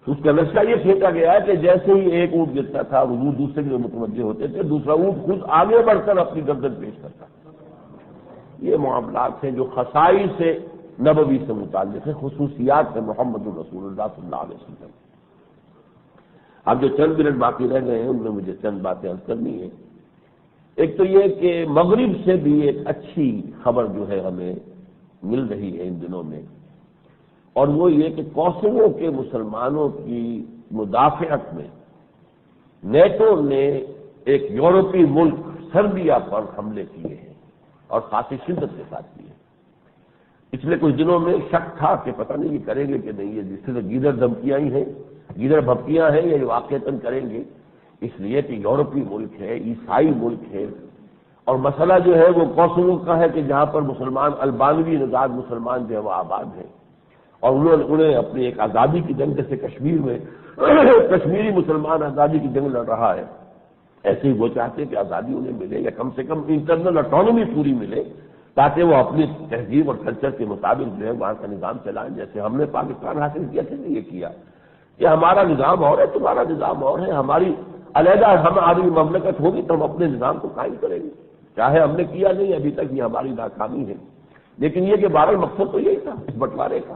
اس کا نقشہ یہ کھینچا گیا ہے کہ جیسے ہی ایک اونٹ گرتا تھا حضور دوسرے کی متوجہ ہوتے تھے، دوسرا اونٹ خود آگے بڑھ کر اپنی گردن پیش کرتا۔ یہ معاملات ہیں جو خصائص سے نبوی سے متعلق ہیں، خصوصیات ہیں محمد الرسول اللہ صلی اللہ علیہ وسلم۔ اب جو چند منٹ باقی رہ گئے ہیں ان میں مجھے چند باتیں عرض کرنی ہے۔ ایک تو یہ کہ مغرب سے بھی ایک اچھی خبر جو ہے ہمیں مل رہی ہے ان دنوں میں، اور وہ یہ کہ کوسوو کے مسلمانوں کی مدافعت میں نیٹو نے ایک یورپی ملک سربیا پر حملے کیے ہیں اور خاصی شدت کے ساتھ کیے ہیں۔ پچھلے کچھ دنوں میں شک تھا کہ پتہ نہیں یہ کریں گے کہ نہیں، یہ جس سے گیدڑ دھمکیاں ہی ہیں، گیدڑ بھپکیاں ہیں، یہ واقعتاً کریں گے، اس لیے کہ یورپی ملک ہے، عیسائی ملک ہے، اور مسئلہ جو ہے وہ کوسوو کا ہے کہ جہاں پر مسلمان البانوی نژاد مسلمان جو ہے وہ آباد ہیں، اور انہیں اپنی ایک آزادی کی جنگ جیسے کشمیر میں کشمیری مسلمان آزادی کی جنگ لڑ رہا ہے، ایسے ہی وہ چاہتے ہیں کہ آزادی انہیں ملے یا کم سے کم انٹرنل اٹانومی پوری ملے تاکہ وہ اپنی تہذیب اور کلچر کے مطابق جو ہے وہاں کا نظام چلائیں، جیسے ہم نے پاکستان حاصل کیا تھا یہ کیا کہ ہمارا نظام اور ہے تمہارا نظام اور ہے، ہماری علیحدہ ہماری مملکت ہوگی تو ہم اپنے نظام کو قائم کریں گے، چاہے ہم نے کیا نہیں ابھی تک، یہ ہماری ناکامی ہے، لیکن یہ کہ بہرحال مقصد تو یہی تھا اس بٹوارے کا۔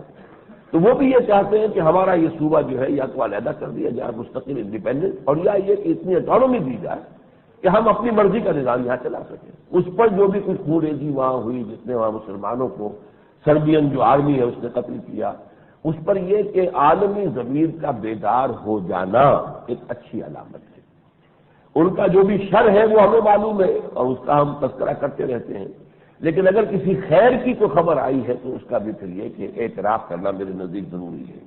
تو وہ بھی یہ چاہتے ہیں کہ ہمارا یہ صوبہ جو ہے یا تو علیحدہ کر دیا جائے مستقل انڈیپینڈنٹ، اور یا یہ کہ اتنی اٹانومی دی جائے کہ ہم اپنی مرضی کا نظام یہاں چلا سکیں۔ اس پر جو بھی کچھ خون ریزی وہاں ہوئی، جس نے وہاں مسلمانوں کو سربین جو آرمی ہے اس نے قتل کیا، اس پر یہ کہ عالمی ضمیر کا بیدار ہو جانا ایک اچھی علامت ہے۔ ان کا جو بھی شر ہے وہ ہمیں معلوم ہے اور اس کا ہم تذکرہ کرتے رہتے ہیں، لیکن اگر کسی خیر کی کوئی خبر آئی ہے تو اس کا بھی پھر یہ کہ اعتراف کرنا میرے نزدیک ضروری ہے۔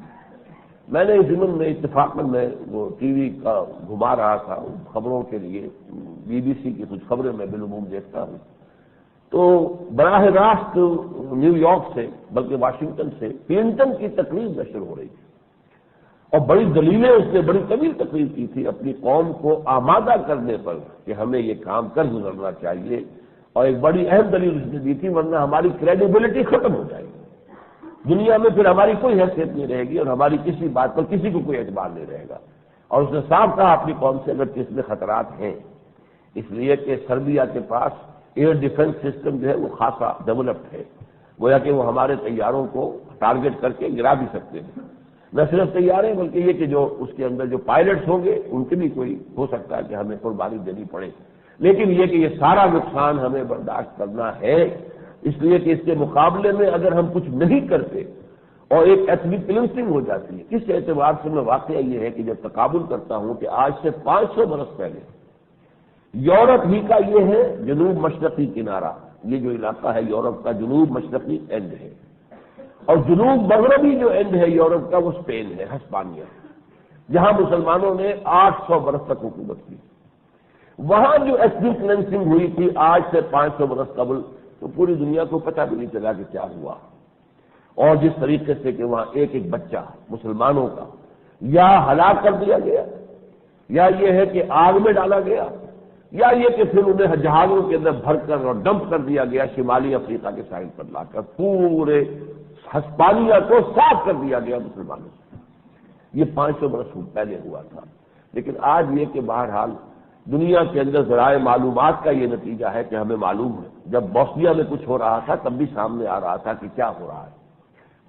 میں نے اس ضمن میں اتفاقاً میں وہ ٹی وی کا گھما رہا تھا خبروں کے لیے، بی بی سی کی کچھ خبریں میں بالعموم دیکھتا ہوں، تو براہ راست نیو یارک سے بلکہ واشنگٹن سے کلنٹن کی تقریر نشر ہو رہی تھی، اور بڑی دلیلیں اس نے بڑی طویل تقریر کی تھی اپنی قوم کو آمادہ کرنے پر کہ ہمیں یہ کام کر گزرنا چاہیے، اور ایک بڑی اہم دلیل اس نے دی تھی ورنہ ہماری کریڈیبلٹی ختم ہو جائے گی، دنیا میں پھر ہماری کوئی حیثیت نہیں رہے گی اور ہماری کسی بات پر کسی کو کوئی اعتبار نہیں رہے گا۔ اور اس نے صاف کہا اپنی قوم سے اگر اس میں خطرات ہیں، اس لیے کہ سربیا کے پاس ایئر ڈیفنس سسٹم جو ہے وہ خاصا ڈیولپڈ ہے، گویا کہ وہ ہمارے طیاروں کو ٹارگٹ کر کے گرا بھی سکتے ہیں، نہ صرف طیارے بلکہ یہ کہ جو اس کے اندر جو پائلٹس ہوں گے ان کے بھی کوئی ہو سکتا ہے کہ ہمیں قربانی دینی پڑے، لیکن یہ کہ یہ سارا نقصان ہمیں برداشت کرنا ہے، اس لیے کہ اس کے مقابلے میں اگر ہم کچھ نہیں کرتے اور ایک ایتھنک کلینسنگ ہو جاتی ہے۔ کس اعتبار سے میں واقعہ یہ ہے کہ جب تقابل کرتا ہوں کہ آج سے 500 برس پہلے یورپ ہی کا یہ ہے جنوب مشرقی کنارہ، یہ جو علاقہ ہے یورپ کا جنوب مشرقی اینڈ ہے، اور جنوب مغربی جو اینڈ ہے یورپ کا وہ اسپین ہے، ہسپانیہ، جہاں مسلمانوں نے 800 برس تک حکومت کی۔ وہاں جو ایتھنک کلینسنگ ہوئی تھی آج سے 500 برس قبل، تو پوری دنیا کو پتہ بھی نہیں چلا کہ کیا ہوا، اور جس طریقے سے کہ وہاں ایک ایک بچہ مسلمانوں کا یا ہلاک کر دیا گیا، یا یہ ہے کہ آگ میں ڈالا گیا، یا یہ کہ پھر انہیں جہازوں کے اندر بھر کر اور ڈمپ کر دیا گیا شمالی افریقہ کے ساحل پر لا کر، پورے ہسپانیہ کو صاف کر دیا گیا مسلمانوں سے۔ یہ 500 برس پہلے ہوا تھا، لیکن آج یہ کہ بہرحال دنیا کے اندر ذرائع معلومات کا یہ نتیجہ ہے کہ ہمیں معلوم ہے، جب بوسنیا میں کچھ ہو رہا تھا تب بھی سامنے آ رہا تھا کہ کیا ہو رہا ہے،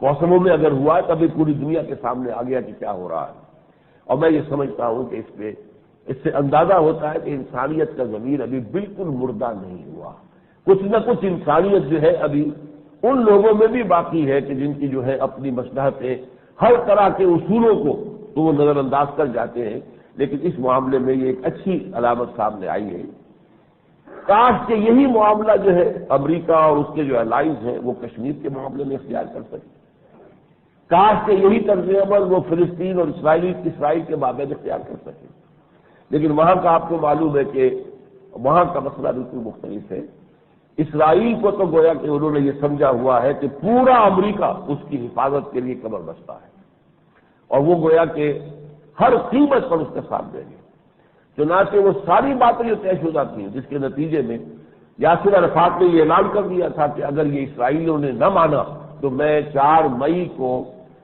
کوسوو میں اگر ہوا ہے تب بھی پوری دنیا کے سامنے آ گیا کہ کیا ہو رہا ہے، اور میں یہ سمجھتا ہوں کہ اس سے اندازہ ہوتا ہے کہ انسانیت کا ضمیر ابھی بالکل مردہ نہیں ہوا، کچھ نہ کچھ انسانیت جو ہے ابھی ان لوگوں میں بھی باقی ہے کہ جن کی جو ہے اپنی مصلحتیں ہر طرح کے اصولوں کو تو وہ نظر انداز کر جاتے ہیں، لیکن اس معاملے میں یہ ایک اچھی علامت سامنے آئی ہے۔ کاش کہ یہی معاملہ جو ہے امریکہ اور اس کے جو الائنس ہیں وہ کشمیر کے معاملے میں اختیار کر سکے، کاش کہ یہی طرز عمل وہ فلسطین اور اسرائیل کے مابین اختیار کر سکے، لیکن وہاں کا آپ کو معلوم ہے کہ وہاں کا مسئلہ بالکل مختلف ہے۔ اسرائیل کو تو گویا کہ انہوں نے یہ سمجھا ہوا ہے کہ پورا امریکہ اس کی حفاظت کے لیے کمر بستہ ہے، اور وہ گویا کہ ہر قیمت پر اس کا ساتھ دیں گے، چنانچہ وہ ساری باتیں جو طے شدہ تھیں جس کے نتیجے میں یاسر عرفات نے یہ اعلان کر دیا تھا کہ اگر یہ اسرائیلیوں نے نہ مانا تو میں 4 مئی کو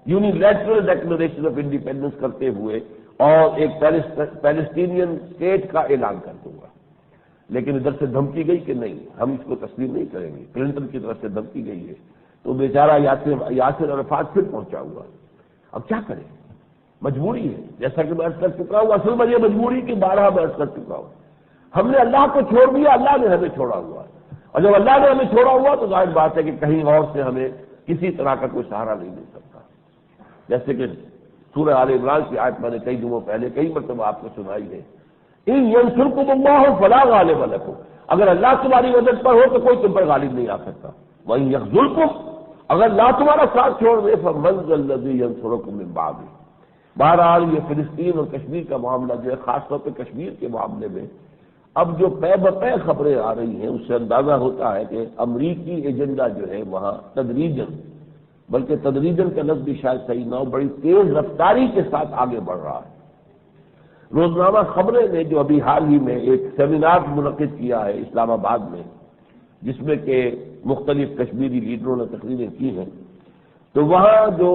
یونیلیٹرل ڈیکلریشن آف انڈیپینڈنس کرتے ہوئے اور ایک پیلسٹینین اسٹیٹ کا اعلان کر دوں گا، لیکن ادھر سے دھمکی گئی کہ نہیں ہم اس کو تسلیم نہیں کریں گے، کلنٹن کی طرف سے دھمکی گئی ہے، تو بیچارہ یاسر عرفات پھر پہنچا ہوا، اب کیا کریں، مجبوری ہے، جیسا کہ میں عرض کر چکا ہوں، اصل میں یہ مجبوری کی 12 میں عرض کر چکا ہوں، ہم نے اللہ کو چھوڑ دیا، اللہ نے ہمیں چھوڑا ہوا، اور جب اللہ نے ہمیں چھوڑا ہوا تو ظاہر بات ہے کہ کہیں اور سے ہمیں کسی طرح کا کوئی سہارا نہیں مل سکتا، جیسے کہ سورہ آل عمران کی آیت میں نے کئی دنوں پہلے کئی مرتبہ آپ کو سنائی ہے، ان ینصرکم اللہ فلا غالب لکم، اگر اللہ تمہاری مدد پر ہو تو کوئی تم پر غالب نہیں آ سکتا، وَإِن يَخْذُلْكُمْ، اگر اللہ تمہارا ساتھ چھوڑ دے فَمَنْ ذَا الَّذِي يَنصُرُكُم مِّن بَعْدِهِ۔ بہرحال یہ فلسطین اور کشمیر کا معاملہ جو ہے، خاص طور پہ کشمیر کے معاملے میں اب جو پے بپے خبریں آ رہی ہیں اس سے اندازہ ہوتا ہے کہ امریکی ایجنڈا جو ہے وہاں تدریجاً، بلکہ تدریجاً کا لفظ بھی شاید صحیح نہ ہو، بڑی تیز رفتاری کے ساتھ آگے بڑھ رہا ہے۔ روزنامہ خبریں نے جو ابھی حال ہی میں ایک سیمینار منعقد کیا ہے اسلام آباد میں، جس میں کہ مختلف کشمیری لیڈروں نے تقریریں کی ہیں، تو وہاں جو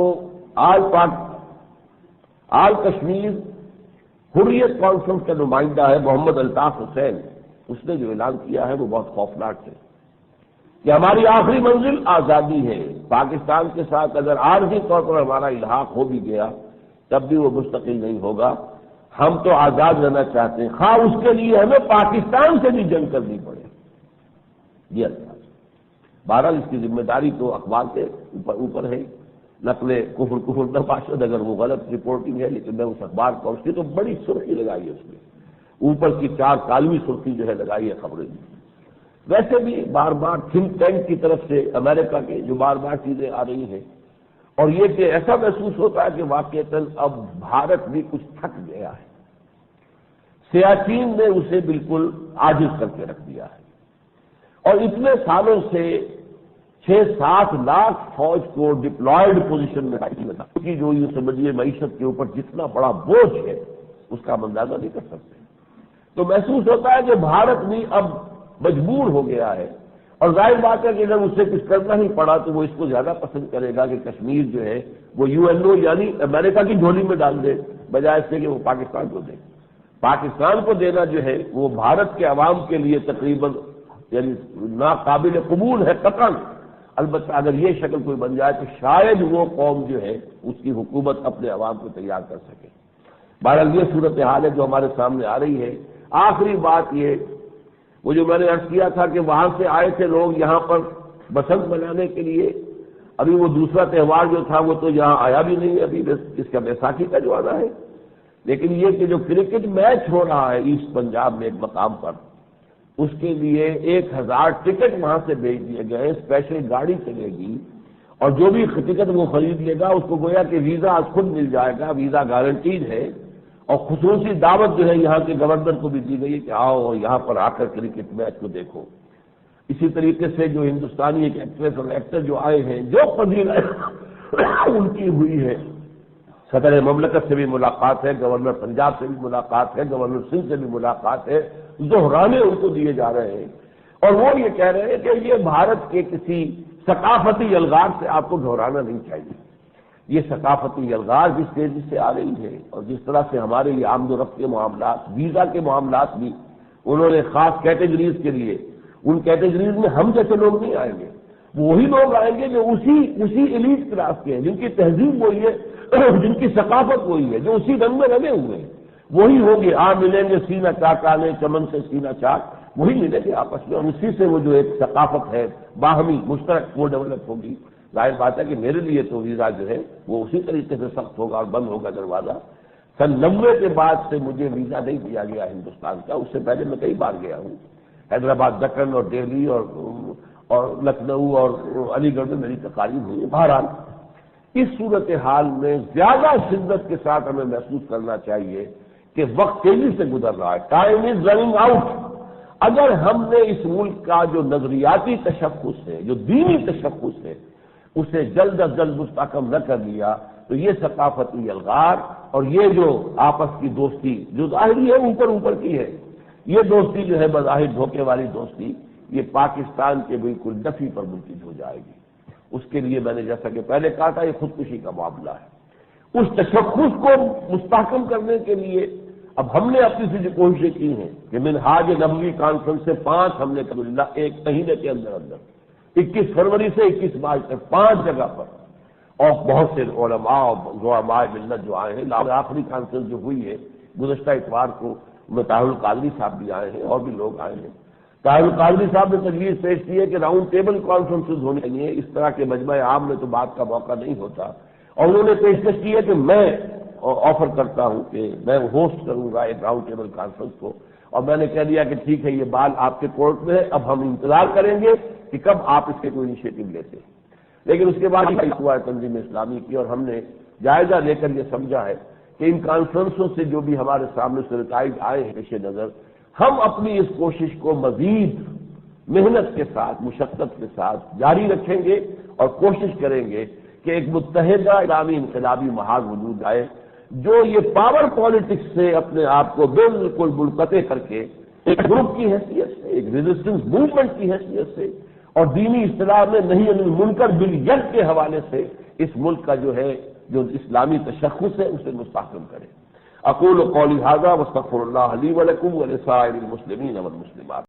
آل کشمیر حریت کانفرنس کا نمائندہ ہے محمد الطاف حسین، اس نے جو اعلان کیا ہے وہ بہت خوفناک ہے کہ ہماری آخری منزل آزادی ہے، پاکستان کے ساتھ اگر عارضی طور پر ہمارا الحاق ہو بھی گیا تب بھی وہ مستقل نہیں ہوگا، ہم تو آزاد رہنا چاہتے ہیں، خواہ اس کے لیے ہمیں پاکستان سے بھی جنگ کرنی پڑے۔ یہ الفاظ بہرحال اس کی ذمہ داری تو اخبار کے اوپر ہے، نقل کفر نہ باشد اگر وہ غلط رپورٹنگ ہے، لیکن میں اس اخبار کو اس کی تو بڑی سرخی لگائی ہے، اس میں اوپر کی 4 کالوی سرخی جو ہے لگائی ہے خبریں۔ ویسے بھی بار بار تھنک ٹینک کی طرف سے امریکہ کے جو بار بار چیزیں آ رہی ہیں، اور یہ کہ ایسا محسوس ہوتا ہے کہ واقعتاً اب بھارت بھی کچھ تھک گیا ہے، سیاچین نے اسے بالکل عاجز کر کے رکھ دیا ہے، اور اتنے سالوں سے 6-7 لاکھ فوج کو ڈپلائیڈ پوزیشن میں رکھا تھا، کیونکہ جو یہ سمجھیے معیشت کے اوپر جتنا بڑا بوجھ ہے اس کا ہم اندازہ نہیں کر سکتے۔ تو محسوس ہوتا ہے کہ بھارت بھی اب مجبور ہو گیا ہے، اور ظاہر بات ہے کہ اگر اسے کچھ کرنا ہی پڑا تو وہ اس کو زیادہ پسند کرے گا کہ کشمیر جو ہے وہ UNO یعنی امریکہ کی جھولی میں ڈال دے، بجائے اس سے کہ وہ پاکستان کو دے۔ پاکستان کو دینا جو ہے وہ بھارت کے عوام کے لیے تقریباً یعنی ناقابل قبول ہے قطعاً، البتہ اگر یہ شکل کوئی بن جائے تو شاید وہ قوم جو ہے اس کی حکومت اپنے عوام کو تیار کر سکے۔ بہرحال یہ صورتحال ہے جو ہمارے سامنے آ رہی ہے۔ آخری بات یہ، وہ جو میں نے عرض کیا تھا کہ وہاں سے آئے تھے لوگ یہاں پر بسنت منانے کے لیے، ابھی وہ دوسرا تہوار جو تھا وہ تو یہاں آیا بھی نہیں ہے، ابھی اس کا بیساکھی کا جو آنا ہے، لیکن یہ کہ جو کرکٹ میچ ہو رہا ہے ایسٹ پنجاب میں ایک مقام پر، اس کے لیے 1000 ٹکٹ وہاں سے بھیج دیے گئے، اسپیشل گاڑی چلے گی، اور جو بھی ٹکٹ وہ خرید لے گا اس کو گویا کہ ویزا آج خود مل جائے گا، ویزا گارنٹیڈ ہے، اور خصوصی دعوت جو ہے یہاں کے گورنر کو بھی دی گئی ہے کہ آؤ اور یہاں پر آ کر کرکٹ میچ کو دیکھو۔ اسی طریقے سے جو ہندوستانی ایک ایکٹریس اور ایکٹر جو آئے ہیں، جو فضیلت ان کی ہوئی ہے، صدر مملکت سے بھی ملاقات ہے، گورنر پنجاب سے بھی ملاقات ہے، گورنر سندھ سے بھی ملاقات ہے، زہرانے ان کو دیے جا رہے ہیں، اور وہ یہ کہہ رہے ہیں کہ یہ بھارت کے کسی ثقافتی الغار سے آپ کو گھبرانا نہیں چاہیے۔ یہ ثقافتی الغار جس تیزی سے آ رہی ہے اور جس طرح سے ہمارے یہ آمد و رفت کے معاملات، ویزا کے معاملات بھی انہوں نے خاص کیٹیگریز کے لیے، ان کیٹیگریز میں ہم جیسے لوگ نہیں آئیں گے، وہی لوگ آئیں گے جو اسی ایلیٹ کلاس کے ہیں، جن کی تہذیب وہی ہے، جن کی ثقافت وہی ہے، جو اسی رنگ میں رنگے ہوئے ہیں، وہی ہوں گے۔ ملیں گے سینہ چاکانے چمن سے سینہ چاک، وہی ملیں گے آپس میں، اور اسی سے وہ جو ایک ثقافت ہے باہمی مشترک وہ ڈیولپ ہوگی۔ ظاہر بات ہے کہ میرے لیے تو ویزا جو ہے وہ اسی طریقے سے سخت ہوگا اور بند ہوگا دروازہ۔ سن 90 کے بعد سے مجھے ویزا نہیں دیا گیا ہندوستان کا، اس سے پہلے میں کئی بار گیا ہوں، حیدرآباد، دکن اور دہلی اور لکھنؤ اور علی گڑھ میں میری تقاریر ہوئی۔ بہرحال اس صورتحال میں زیادہ شدت کے ساتھ ہمیں محسوس کرنا چاہیے کہ وقت تیزی سے گزر رہا ہے، ٹائم از رننگ آؤٹ۔ اگر ہم نے اس ملک کا جو نظریاتی تشخص ہے، جو دینی تشخص ہے، اسے جلد از جلد مستحکم نہ کر لیا تو یہ ثقافتی الغار اور یہ جو آپس کی دوستی جو ظاہری ہے اوپر کی ہے، یہ دوستی جو ہے بظاہر دھوکے والی دوستی، یہ پاکستان کے بالکل نفی پر منتج ہو جائے گی۔ اس کے لیے میں نے جیسا کہ پہلے کہا تھا، یہ خودکشی کا معاملہ ہے۔ اس تشخص کو مستحکم کرنے کے لیے اب ہم نے اپنی سے جو کوششیں کی ہیں کہ منہاج نبوی کانفرنس سے 5 ہم نے الحمدللہ ایک مہینے کے اندر 21 فروری سے 21 مارچ تک 5 جگہ پر، اور بہت سے علماء اور زعماء ملت جو آئے ہیں۔ آخری کانفرنس جو ہوئی ہے گزشتہ اتوار کو، طاہر القادری صاحب بھی آئے ہیں اور بھی لوگ آئے ہیں۔ طاہر القادری صاحب نے تجویز پیش کی ہے کہ راؤنڈ ٹیبل کانفرنسز ہونے چاہیے، اس طرح کے مجمع عام میں تو بات کا موقع نہیں ہوتا، اور انہوں نے پیشکش کی ہے کہ میں آفر کرتا ہوں کہ میں ہوسٹ کروں گا ایک راؤنڈ ٹیبل کانفرنس کو، اور میں نے کہہ دیا کہ ٹھیک ہے، یہ بال آپ کے کورٹ میں ہے، اب ہم انتظار کریں گے کہ کب آپ اس کے کوئی انیشیٹو لیتے ہیں۔ لیکن اس کے بعد ہوا ہے تنظیم اسلامی کی، اور ہم نے جائزہ لے کر یہ سمجھا ہے کہ ان کانفرنسوں سے جو بھی ہمارے سامنے سے نتائج آئے ہیں پیش نظر، ہم اپنی اس کوشش کو مزید محنت کے ساتھ، مشقت کے ساتھ جاری رکھیں گے اور کوشش کریں گے کہ ایک متحدہ اسلامی انقلابی محاذ وجود آئے جو یہ پاور پالیٹکس سے اپنے آپ کو بالکل منقطع کر کے ایک گروپ کی حیثیت سے، ایک ریزسٹنس موومنٹ کی حیثیت سے، اور دینی اصطلاح میں نہیں المنکر بالید کے حوالے سے اس ملک کا جو ہے جو اسلامی تشخص ہے اسے مستحکم کرے۔ اقول قولی ھذا واستغفر اللہ لی ولکم ولسائر المسلمین والمسلمات۔